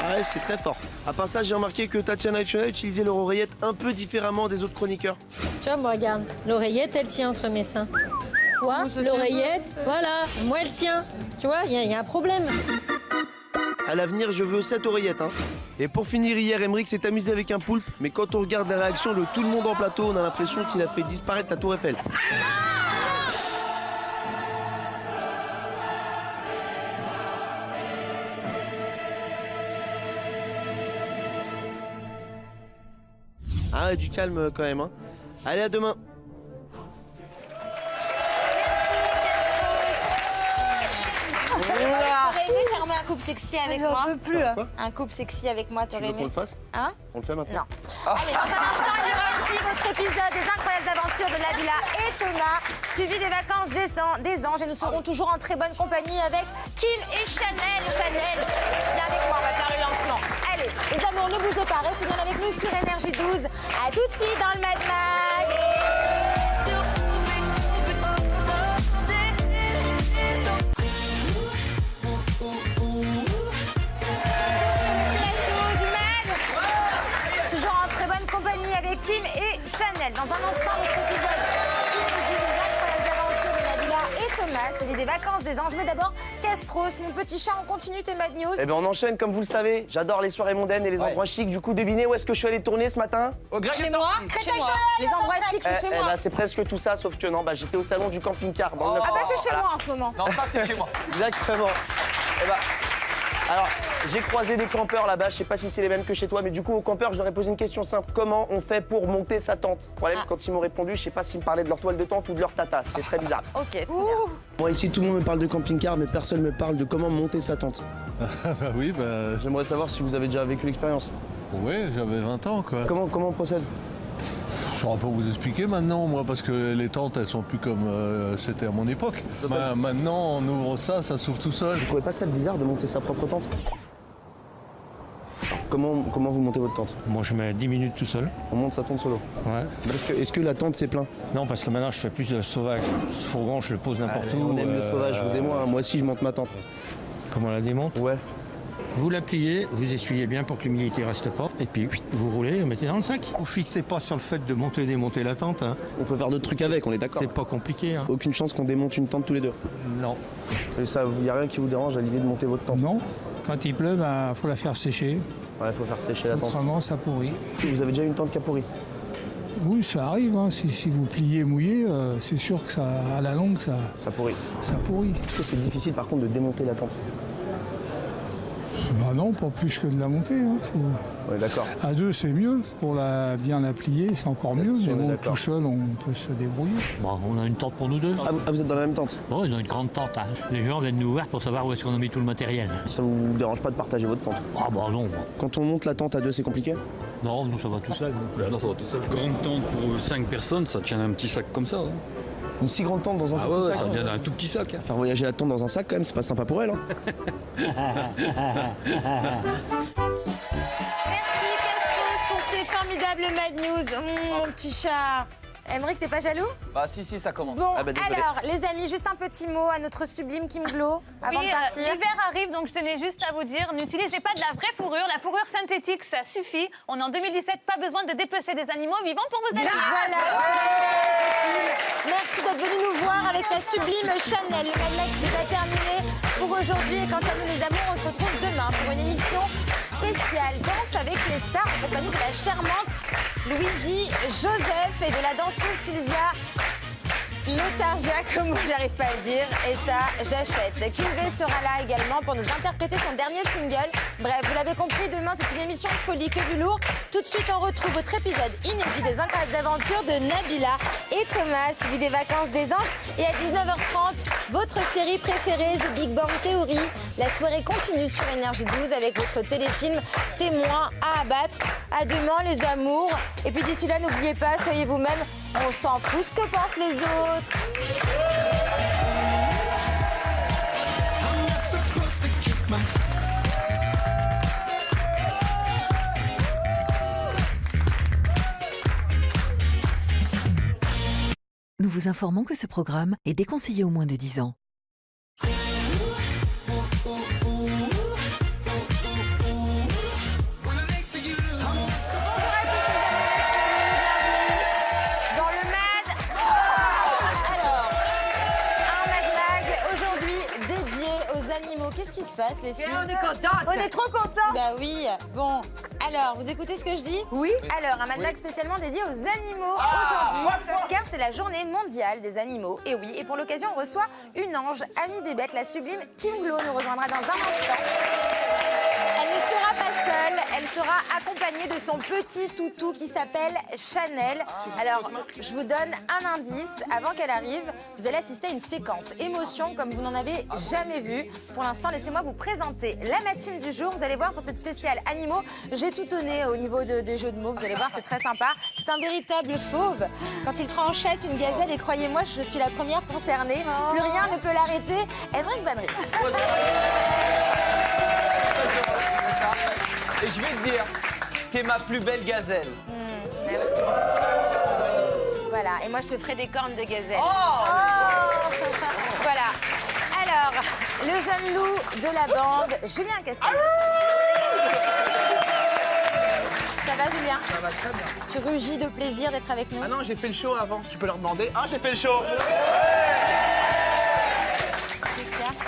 Ah ouais, c'est très fort. À part ça, j'ai remarqué que Tatiana et Fiona utilisaient leur oreillette un peu différemment des autres chroniqueurs. Tu vois, moi, regarde, l'oreillette, elle tient entre mes seins. Toi, l'oreillette, voilà, moi, elle tient. Tu vois, il y a un problème. À l'avenir, je veux 7 oreillettes, hein. Et pour finir, hier, Emmerich s'est amusé avec un poulpe, mais quand on regarde la réaction de tout le monde en plateau, on a l'impression qu'il a fait disparaître la Tour Eiffel. Ah, du calme quand même, hein. Allez, à demain. T'aurais aimé fermer un couple sexy avec moi? J'en peux plus. Hein. Un couple sexy avec moi, t'aurais Tu veux qu'on aimé? le fasse? Hein? On le fait maintenant? Non. Allez, dans un instant, il y aura aussi votre épisode des incroyables aventures de Nabila et Thomas, suivi des vacances des anges. Et nous serons toujours en très bonne compagnie avec Kim et Chanel. Chanel, viens avec moi, on va faire le lancement. Allez, les amours, ne bougez pas, restez bien avec nous sur Énergie 12. À tout de suite dans le Mad Max. Avec Kim et Chanel. Dans un instant, notre épisode inédit des incroyables aventures de Nabila et Thomas, suivi des vacances des anges. Mais d'abord, Castros, mon petit chat, on continue tes Mad News. Eh ben on enchaîne, comme vous le savez. J'adore les soirées mondaines et les endroits chics. Du coup, devinez où est-ce que je suis allé tourner ce matin? Chez moi. Chez moi. Les endroits chics, c'est chez moi. Bah, c'est presque tout ça, sauf que non, bah, j'étais au salon du camping-car dans le 9. Ah bah c'est chez moi en ce moment. Non, ça c'est chez moi. Exactement. Eh bah, alors, j'ai croisé des campeurs là-bas, je sais pas si c'est les mêmes que chez toi, mais du coup, aux campeurs, je leur ai posé une question simple. Comment on fait pour monter sa tente? Problème, quand ils m'ont répondu, je sais pas s'ils me parlaient de leur toile de tente ou de leur tata. C'est très bizarre. Ok, très bien. Moi, ici, tout le monde me parle de camping-car, mais personne me parle de comment monter sa tente. Oui, bah... J'aimerais savoir si vous avez déjà vécu l'expérience. Oui, j'avais 20 ans, quoi. Comment on procède? Je ne saurais pas vous expliquer maintenant, moi, parce que les tentes, elles sont plus comme c'était à mon époque. Maintenant, on ouvre ça s'ouvre tout seul. Vous trouvez pas ça bizarre de monter sa propre tente? Comment vous montez votre tente? Moi, je mets 10 minutes tout seul. On monte sa tente solo? Ouais. Est-ce que la tente, c'est plein? Non, parce que maintenant, je fais plus de sauvage. Ce fourgon, je le pose n'importe où. On aime le sauvage, vous et moi. Moi aussi, je monte ma tente. Comment on la démonte? Ouais. Vous la pliez, vous essuyez bien pour que l'humidité reste pas, et puis vous roulez et vous mettez dans le sac. Vous fixez pas sur le fait de monter et démonter la tente. Hein. On peut faire d'autres trucs avec, on est d'accord? C'est pas compliqué. Hein. Aucune chance qu'on démonte une tente tous les deux? Non. Et ça, il n'y a rien qui vous dérange à l'idée de monter votre tente? Non. Quand il pleut, faut la faire sécher. Ouais, faut faire sécher la tente. Autrement, ça pourrit. Vous avez déjà une tente qui a pourri? Oui, ça arrive. Hein. Si vous pliez mouillé, c'est sûr que ça, à la longue, ça pourrit. Ça pourrit. Est-ce que c'est difficile, par contre, de démonter la tente? Bah non, pas plus que de la monter. Hein. Ouais, d'accord. À deux, c'est mieux. Pour bien la plier, c'est encore mieux. Mais bon, tout seul, on peut se débrouiller. Bon, on a une tente pour nous deux. Ah, vous êtes dans la même tente? Oh, on a une grande tente. Hein. Les gens viennent nous voir pour savoir où est-ce qu'on a mis tout le matériel. Ça vous dérange pas de partager votre tente? Ah bah non. Quand on monte la tente à deux, c'est compliqué? Non, nous, ça va tout seul. Non, ça va tout seul. Grande tente pour 5 personnes, ça tient un petit sac comme ça. Hein. Une si grande tente dans un sac? Ouais, ça vient d'un tout petit sac. Hein. Faire voyager la tente dans un sac, quand même, c'est pas sympa pour elle. Hein. Merci Castros pour ces formidables Mad News. Mon petit chat. Emmerich, t'es pas jaloux? Bah si, ça commence. Bon, alors, les amis, juste un petit mot à notre sublime Kim Glow avant de partir. L'hiver arrive, donc je tenais juste à vous dire, n'utilisez pas de la vraie fourrure. La fourrure synthétique, ça suffit. On est en 2017, pas besoin de dépecer des animaux vivants pour vous aider. Voilà. Merci d'être venu nous voir avec ta sublime Chanel. Le Mad Max n'est pas terminé pour aujourd'hui. Et quant à nous, les amours, on se retrouve demain pour une émission spéciale Danse avec les stars en compagnie de la charmante Louisie Joseph et de la danseuse Sylvia Notargia, comme j'arrive pas à le dire, et ça, j'achète. Kinvey sera là également pour nous interpréter son dernier single. Bref, vous l'avez compris, demain c'est une émission de folie, que du lourd. Tout de suite, on retrouve votre épisode inédit des incroyables aventures de Nabila et Thomas, suivi des vacances des anges. Et à 19h30, votre série préférée, The Big Bang Theory. La soirée continue sur Énergie 12 avec votre téléfilm Témoin à abattre. À demain, les amours. Et puis d'ici là, n'oubliez pas, soyez vous-même. On s'en fout de ce que pensent les autres. vous informons que ce programme est déconseillé aux moins de 10 ans. Qu'est-ce qui se passe, les filles? On est contentes. On est trop contents. Bah oui. Bon, alors, vous écoutez ce que je dis? Oui. Alors, un Mad Max spécialement dédié aux animaux aujourd'hui, car c'est la journée mondiale des animaux. Et oui, et pour l'occasion, on reçoit une ange, amie des bêtes, la sublime Kim Glo nous rejoindra dans un instant. Elle ne sera pas seule, elle sera accompagnée de son petit toutou qui s'appelle Chanel. Alors, je vous donne un indice. Avant qu'elle arrive, vous allez assister à une séquence émotion comme vous n'en avez jamais vu. Pour l'instant, laissez-moi vous présenter la ma-team du jour. Vous allez voir, pour cette spéciale animaux, j'ai tout donné au niveau des jeux de mots. Vous allez voir, c'est très sympa. C'est un véritable fauve. Quand il prend en chasse une gazelle, et croyez-moi, je suis la première concernée. Plus rien ne peut l'arrêter. Emmerich Van Ries. Et je vais te dire, t'es ma plus belle gazelle. Merci. Voilà, et moi je te ferai des cornes de gazelle. Voilà. Alors, le jeune loup de la bande, Julien Castel. Ça va, Julien? Ça va très bien. Tu rugis de plaisir d'être avec nous? Ah non, j'ai fait le show avant. Tu peux leur demander. Ah, j'ai fait le show.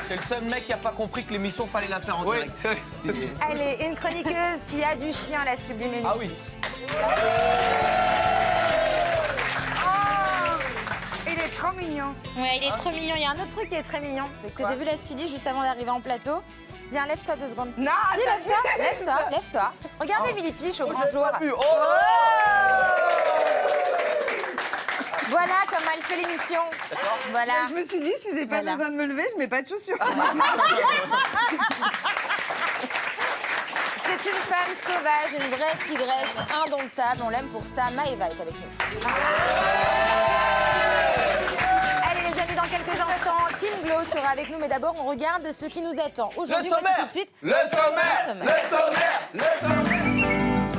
C'est le seul mec qui a pas compris que l'émission fallait la faire en direct. Allez, une chroniqueuse qui a du chien, la sublime Émilie. Ah oui. Il est trop mignon. Ouais, il est trop mignon. Il y a un autre truc qui est très mignon. Parce que j'ai vu la styliste juste avant d'arriver en plateau. Viens, lève-toi 2 secondes. Non, si, lève-toi, lève-toi, lève-toi. Regardez Émilie Piche au grand jour. Voilà comment elle fait l'émission. Voilà. Je me suis dit, si j'ai pas besoin de me lever, je mets pas de chaussures. C'est une femme sauvage, une vraie tigresse, indomptable. On l'aime pour ça. Maëva est avec nous. Allez les amis, dans quelques instants, Kim Glo sera avec nous. Mais d'abord, on regarde ce qui nous attend. Aujourd'hui, voici tout de suite le sommaire.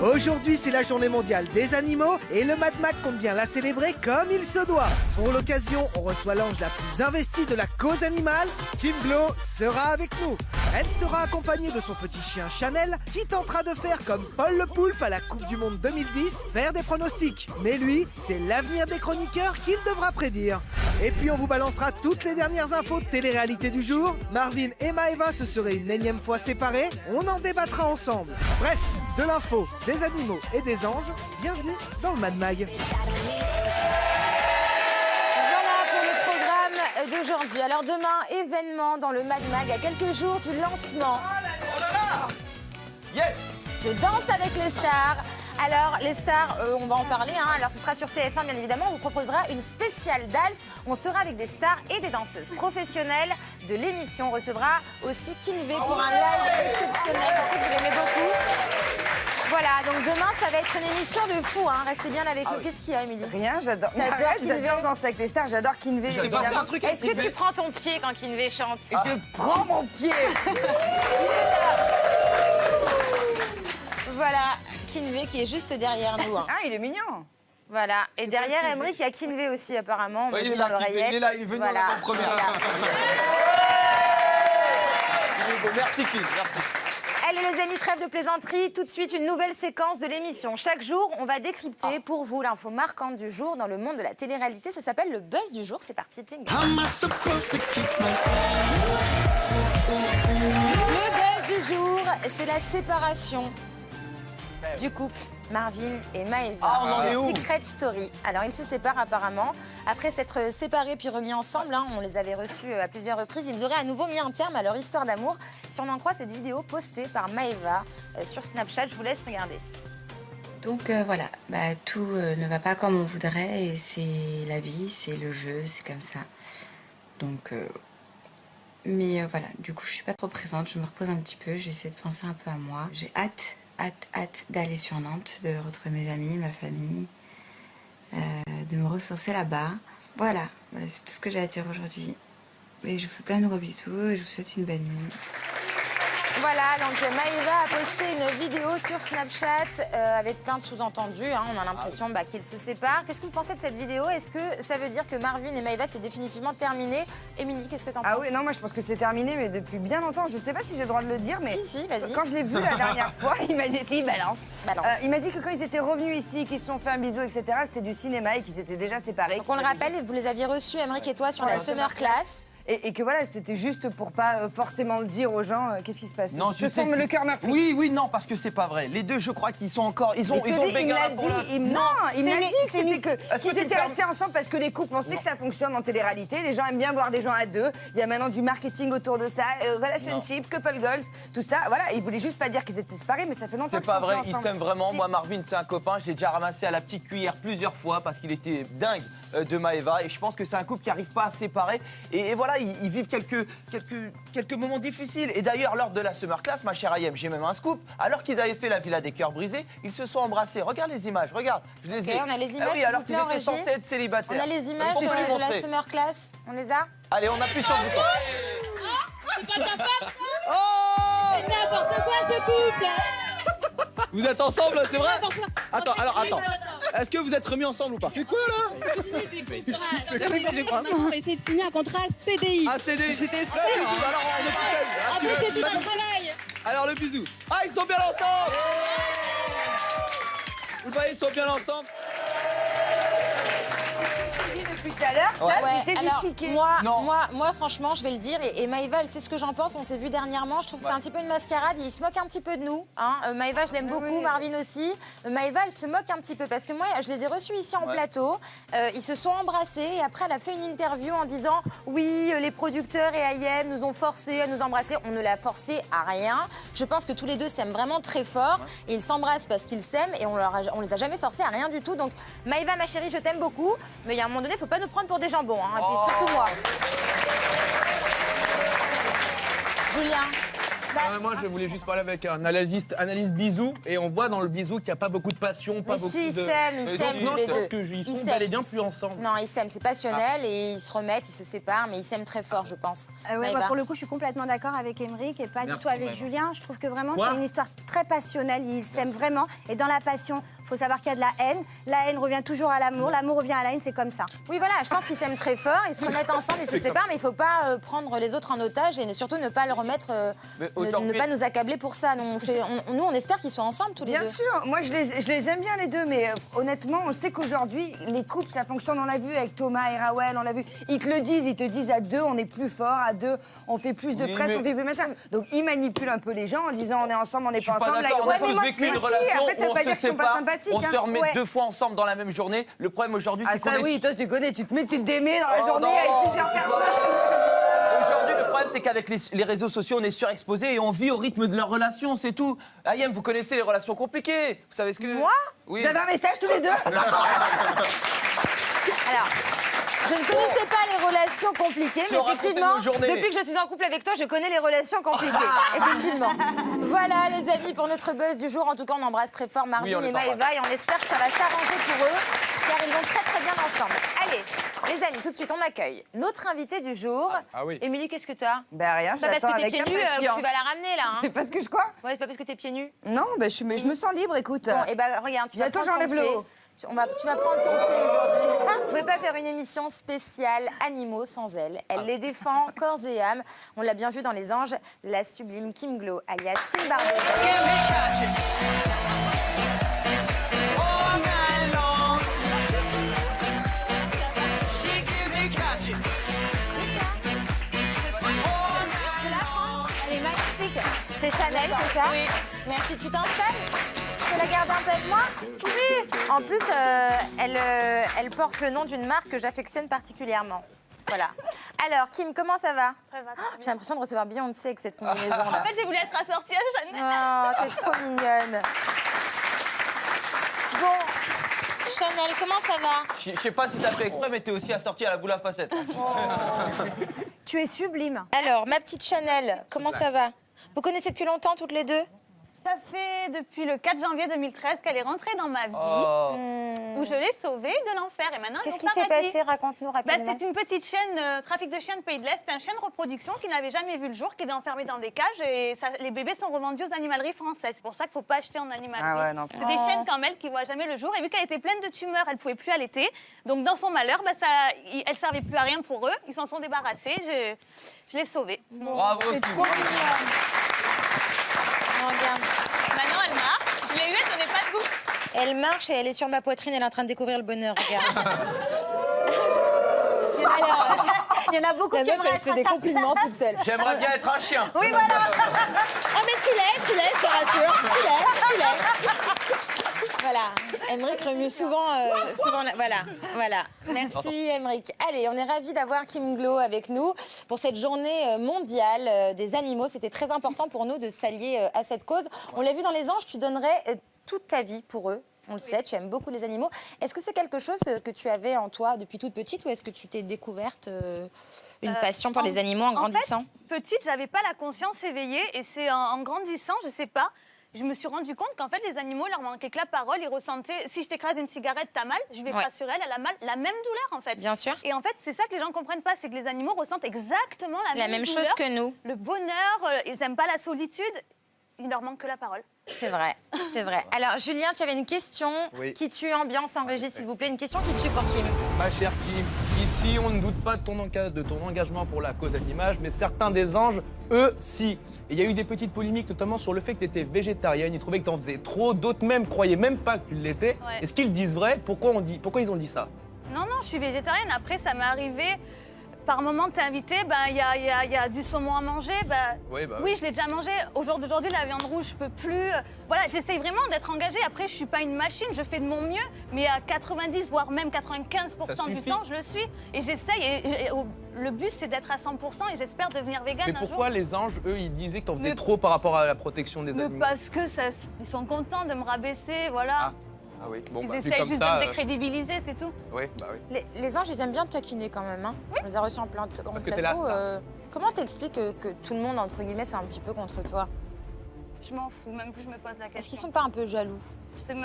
Aujourd'hui, c'est la journée mondiale des animaux et le Mad Mac compte bien la célébrer comme il se doit. Pour l'occasion, on reçoit l'ange la plus investie de la cause animale. Kim Glo sera avec nous. Elle sera accompagnée de son petit chien Chanel qui tentera de faire comme Paul Le Poulpe à la Coupe du Monde 2010, faire des pronostics. Mais lui, c'est l'avenir des chroniqueurs qu'il devra prédire. Et puis on vous balancera toutes les dernières infos de télé-réalité du jour. Marvin et Maëva se seraient une énième fois séparés. On en débattra ensemble. Bref, de l'info, des animaux et des anges. Bienvenue dans le Mad Mag. Voilà pour le programme d'aujourd'hui. Alors demain, événement dans le Mad Mag à quelques jours du lancement. Yes. De Danse avec les stars. Alors, les stars, on va en parler. Alors, ce sera sur TF1, bien évidemment. On vous proposera une spéciale Dals. On sera avec des stars et des danseuses professionnelles de l'émission. On recevra aussi Kinvé pour un live exceptionnel. Je sais que vous l'aimez beaucoup. Voilà, donc demain, ça va être une émission de fou. Restez bien avec nous. Qu'est-ce qu'il y a, Émilie? Rien, j'adore. J'adore Danser avec les stars. J'adore Kinvé. Est-ce que tu prends ton pied quand Kinvé chante? Je prends mon pied. Voilà, Kinvé qui est juste derrière nous. Ah, il est mignon. Voilà, et derrière Emmerich, il y a Kinvé aussi apparemment. Oui, il est là, il est là, il est venu en première. Merci Kim, merci. Allez les amis, trêve de plaisanterie, tout de suite une nouvelle séquence de l'émission. Chaque jour, on va décrypter pour vous l'info marquante du jour dans le monde de la télé-réalité. Ça s'appelle le buzz du jour, c'est parti, jingle. Le buzz du jour, c'est la séparation du couple Marvin et Maëva. Ah, on en est où? Secret Story. Alors, ils se séparent apparemment. Après s'être séparés puis remis ensemble, on les avait reçus à plusieurs reprises, ils auraient à nouveau mis un terme à leur histoire d'amour. Si on en croit cette vidéo postée par Maëva sur Snapchat, je vous laisse regarder. Donc voilà, tout ne va pas comme on voudrait et c'est la vie, c'est le jeu, c'est comme ça. Donc, mais voilà, du coup je suis pas trop présente, je me repose un petit peu, j'essaie de penser un peu à moi. J'ai hâte d'aller sur Nantes, de retrouver mes amis, ma famille, de me ressourcer là-bas. Voilà, c'est tout ce que j'ai à dire aujourd'hui. Et je vous fais plein de gros bisous et je vous souhaite une belle nuit. Voilà, donc Maëva a posté une vidéo sur Snapchat avec plein de sous-entendus. Hein, on a l'impression qu'ils se séparent. Qu'est-ce que vous pensez de cette vidéo? Est-ce que ça veut dire que Marvin et Maëva, c'est définitivement terminé? Émilie, qu'est-ce que t'en penses? Ah oui, non, moi je pense que c'est terminé, mais depuis bien longtemps. Je sais pas si j'ai le droit de le dire, mais si, vas-y. Quand je l'ai vu la dernière fois, il m'a dit, si, balance. Il m'a dit que quand ils étaient revenus ici, qu'ils se sont fait un bisou, etc., c'était du cinéma et qu'ils étaient déjà séparés. Donc on le rappelle, vous les aviez reçus, Aymeric et toi, sur la Summer Class. Et que voilà, c'était juste pour pas forcément le dire aux gens, qu'est-ce qui se passe? Non, je sens le cœur meurtri. Oui, non, parce que c'est pas vrai. Les deux, je crois qu'ils sont encore. Ils ont il me l'a dit. Non, il m'a dit qu'ils étaient perds... restés ensemble parce que les couples, on sait que ça fonctionne en télé-réalité. Les gens aiment bien voir des gens à deux. Il y a maintenant du marketing autour de ça, relationship, couple goals, tout ça. Voilà, ils voulaient juste pas dire qu'ils étaient séparés, mais ça fait longtemps qu'ils sont C'est pas vrai, ensemble. ils s'aiment vraiment. Moi, Marvin, c'est un copain. Je l'ai déjà ramassé à la petite cuillère plusieurs fois parce qu'il était dingue de Maëva. Et je pense que c'est un couple qui arrive pas à se séparer. Et voilà, ils vivent quelques moments difficiles. Et d'ailleurs, lors de la Summer Class, ma chère Ayem, j'ai même un scoop. Alors qu'ils avaient fait la Villa des Cœurs Brisés, ils se sont embrassés. Regarde les images, regarde. Je les ai. On a les images. Ah oui, alors qu'ils étaient censés être célibataires. On a les images de la Summer Class. On les a? Allez, on appuie sur le bouton. C'est pas ta femme? Oh! C'est n'importe quoi ce couple! Vous êtes ensemble, c'est vrai? Attends. Est-ce que vous êtes remis ensemble ou pas? C'est quoi là? On essaie de signer un contrat CDI. Un CDI? J'étais sûre. Alors, En plus, c'est juste un travail. Alors, le bisou. Ah, ils sont bien ensemble! Vous voyez, ils sont bien ensemble. Depuis tout à l'heure, ça, c'était du chiquet. Moi, franchement, je vais le dire, et Maëva, elle sait ce que j'en pense, on s'est vu dernièrement, je trouve que c'est un petit peu une mascarade, il se moque un petit peu de nous. Hein. Maëva, je l'aime beaucoup, Marvin aussi. Maëva, elle se moque un petit peu, parce que moi, je les ai reçus ici en plateau, ils se sont embrassés, et après, elle a fait une interview en disant « Oui, les producteurs et Ayem nous ont forcés à nous embrasser. » On ne l'a forcé à rien. Je pense que tous les deux s'aiment vraiment très fort, et ils s'embrassent parce qu'ils s'aiment, et on les a jamais forcés à rien du tout. Donc, Maëva, ma chérie, je t'aime beaucoup, mais il y a un moment donné, faut pas nous prendre pour des jambons, hein, et puis surtout moi. Julien. Moi, je voulais juste parler avec un analyste bisou, et on voit dans le bisou qu'il n'y a pas beaucoup de passion, pas mais beaucoup si, de... ils s'aiment tous les deux. Je pense qu'ils sont bel et bien plus ensemble. Non, ils s'aiment, c'est passionnel, et ils se remettent, ils se séparent, mais ils s'aiment très fort, je pense. Pour le coup, je suis complètement d'accord avec Aymeric et pas du tout avec Julien. Je trouve que vraiment, Quoi? c'est une histoire très passionnelle. Ils s'aiment vraiment. Et dans la passion, il faut savoir qu'il y a de la haine. La haine revient toujours à l'amour. L'amour revient à la haine, c'est comme ça. Oui, voilà, je pense qu'ils s'aiment très fort, ils se remettent ensemble, ils se séparent, mais il ne faut pas prendre les autres en otage et surtout ne pas le remettre, ne pas nous accabler pour ça. Nous, on espère qu'ils soient ensemble tous les deux. Bien sûr, moi je les aime bien les deux, mais honnêtement, on sait qu'aujourd'hui, les couples, ça fonctionne, on l'a vu avec Thomas et Rawel, on l'a vu, ils te le disent, ils te disent à deux, on est plus fort, à deux, on fait plus de presse, on fait plus machin. Donc ils manipulent un peu les gens en disant on est ensemble, on n'est pas ensemble. On a tous vécu une relation après, ça veut pas dire qu'ils sont pas sympathiques. On se remet 2 fois ensemble dans la même journée. Le problème aujourd'hui, c'est qu'on ça oui, toi tu connais, tu te démets dans la journée avec plusieurs personnes. Aujourd'hui, le problème, c'est qu'avec les réseaux sociaux, on est surexposé et on vit au rythme de leur relation, c'est tout. Ayem, vous connaissez les relations compliquées. Vous savez ce que... Moi? Oui. Vous avez un message tous les deux? Alors, je ne connaissais pas les relations compliquées, mais effectivement, depuis que je suis en couple avec toi, je connais les relations compliquées. Effectivement. Voilà, les amis, pour notre buzz du jour. En tout cas, on embrasse très fort Marvin et Maëva et on espère que ça va s'arranger pour eux, car ils vont très très bien ensemble. Allez, les amis, tout de suite, on accueille notre invité du jour. Ah oui. Émilie, qu'est-ce que tu as? Ben rien, je l'attends avec impatience. Parce que t'es pieds nus, tu vas la ramener là. Hein. C'est parce que je crois? Ouais, c'est pas parce que t'es pieds nus. Non, ben je me sens libre, écoute. Bon, et ben regarde, tu vas bientôt prendre ton j'enlève le pied. haut. Tu vas prendre ton pied aujourd'hui. Vous pouvez pas faire une émission spéciale animaux sans elle. Elle les défend corps et âme. On l'a bien vu dans Les Anges, la sublime Kim Glow, alias Kim Bardet. Elle est magnifique. C'est Chanel, c'est ça? Oui. Merci, tu t'installes? Tu la garder un peu avec moi? Oui. En plus, elle porte le nom d'une marque que j'affectionne particulièrement. Voilà. Alors, Kim, comment ça va? J'ai l'impression de recevoir Beyoncé avec cette combinaison-là. En fait, j'ai voulu être assortie à Chanel. Oh, c'est trop mignonne. Bon, Chanel, comment ça va? Je sais pas si t'as fait exprès, mais t'es aussi assortie à la boule à facettes. Tu es sublime. Alors, ma petite Chanel, comment ça va? Vous connaissez depuis longtemps toutes les deux? Ça fait depuis le 4 janvier 2013 qu'elle est rentrée dans ma vie, où je l'ai sauvée de l'enfer. Et maintenant, qu'est-ce qui s'est passé? Raconte-nous rapidement. C'est une petite chienne, trafic de chiens de Pays de l'Est. C'est un chien de reproduction qui n'avait jamais vu le jour, qui est enfermé dans des cages. Et les bébés sont revendus aux animaleries françaises. C'est pour ça qu'il ne faut pas acheter en animalerie. Ah ouais, non. C'est des chiennes comme elle qui ne voient jamais le jour. Et vu qu'elle était pleine de tumeurs, elle ne pouvait plus allaiter. Donc dans son malheur, elle ne servait plus à rien pour eux. Ils s'en sont débarrassés. Je l'ai sauvée. Bravo. C'est trop mignon. Regarde. Maintenant, elle marche. Je l'ai eue, elle donnait pas debout. Elle marche et elle est sur ma poitrine, elle est en train de découvrir le bonheur, regarde. Il y en a beaucoup qui aimeraient elle fait des compliments toute seule. J'aimerais bien être un chien. Oui, voilà. Ah mais tu l'es, je te rassure. Tu l'es. Voilà, Aymeric remue souvent, voilà. Merci Aymeric. Allez, on est ravis d'avoir Kim Glow avec nous pour cette journée mondiale des animaux. C'était très important pour nous de s'allier à cette cause. On l'a vu dans Les Anges, tu donnerais toute ta vie pour eux. On le sait, tu aimes beaucoup les animaux. Est-ce que c'est quelque chose que tu avais en toi depuis toute petite ou est-ce que tu t'es découverte une passion pour les animaux en grandissant? En fait, petite, j'avais pas la conscience éveillée et c'est en grandissant, je sais pas, je me suis rendu compte qu'en fait, les animaux, leur manquait que la parole. Ils ressentaient, si je t'écrase une cigarette, t'as mal, je vais pas sur elle, elle a mal, la même douleur en fait. Bien sûr. Et en fait, c'est ça que les gens comprennent pas, c'est que les animaux ressentent exactement la même chose que nous. Le bonheur, ils aiment pas la solitude, il leur manque que la parole. C'est vrai, c'est vrai. Alors, Julien, tu avais une question qui tue ambiance en régie, s'il vous plaît. Une question qui tue pour Kim. Ma chère Kim, ici, on ne doute pas de ton engagement pour la cause animale, mais certains des anges, eux, si. Et il y a eu des petites polémiques, notamment sur le fait que tu étais végétarienne. Ils trouvaient que tu en faisais trop. D'autres même croyaient même pas que tu l'étais. Ouais. Est-ce qu'ils disent vrai? Pourquoi ils ont dit ça? Non, je suis végétarienne. Après, ça m'est arrivé... Par moment, t'es invité, il y a du saumon à manger. Oui, je l'ai déjà mangé. Au jour d'aujourd'hui, la viande rouge, je peux plus. Voilà, j'essaye vraiment d'être engagée. Après, je suis pas une machine, je fais de mon mieux. Mais à 90, voire même 95% du temps, je le suis. Et j'essaye. Et le but, c'est d'être à 100% et j'espère devenir végane un jour. Mais pourquoi les anges, eux, ils disaient que t'en faisais trop par rapport à la protection des animaux? Parce que ils sont contents de me rabaisser, voilà. Ah oui, bon, ils essayent juste de me décrédibiliser, c'est tout. Oui, bah oui. Les anges, ils aiment bien te taquiner quand même. Hein. Oui. On les a reçus en plateau. Comment t'expliques que tout le monde, entre guillemets, c'est un petit peu contre toi? Je m'en fous, même plus je me pose la question. Est-ce qu'ils sont pas un peu jaloux?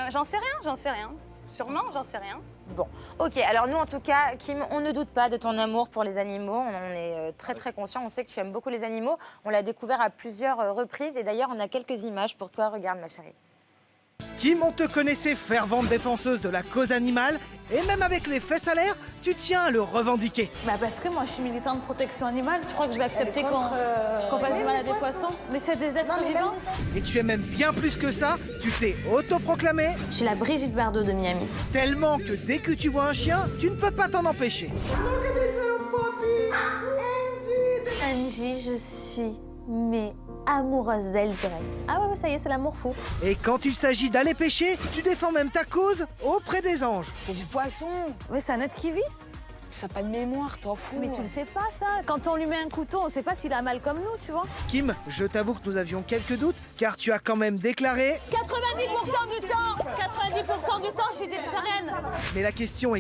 J'en sais rien. Sûrement, j'en sais rien. Bon, ok. Alors nous, en tout cas, Kim, on ne doute pas de ton amour pour les animaux. On en est très conscient. On sait que tu aimes beaucoup les animaux. On l'a découvert à plusieurs reprises. Et d'ailleurs, on a quelques images pour toi. Regarde, ma chérie. Kim, on te connaissait fervente défenseuse de la cause animale, et même avec les fesses à l'air, tu tiens à le revendiquer. Parce que moi, je suis militante de protection animale. Tu crois que je vais accepter qu'on fasse du mal à des poissons? Mais c'est des êtres vivants. Et tu es même bien plus que ça, tu t'es autoproclamée. Je suis la Brigitte Bardot de Miami. Tellement que dès que tu vois un chien, tu ne peux pas t'en empêcher. Angie, je suis amoureuse d'elle direct. Ah ouais, ça y est, c'est l'amour fou. Et quand il s'agit d'aller pêcher, tu défends même ta cause auprès des anges. C'est du poisson. Mais c'est un être qui vit. Ça n'a pas de mémoire, t'en fous. Mais tu le sais pas, ça. Quand on lui met un couteau, on sait pas s'il a mal comme nous, tu vois. Kim, je t'avoue que nous avions quelques doutes, car tu as quand même déclaré... 90% du temps, je suis végétarienne. Mais la question est...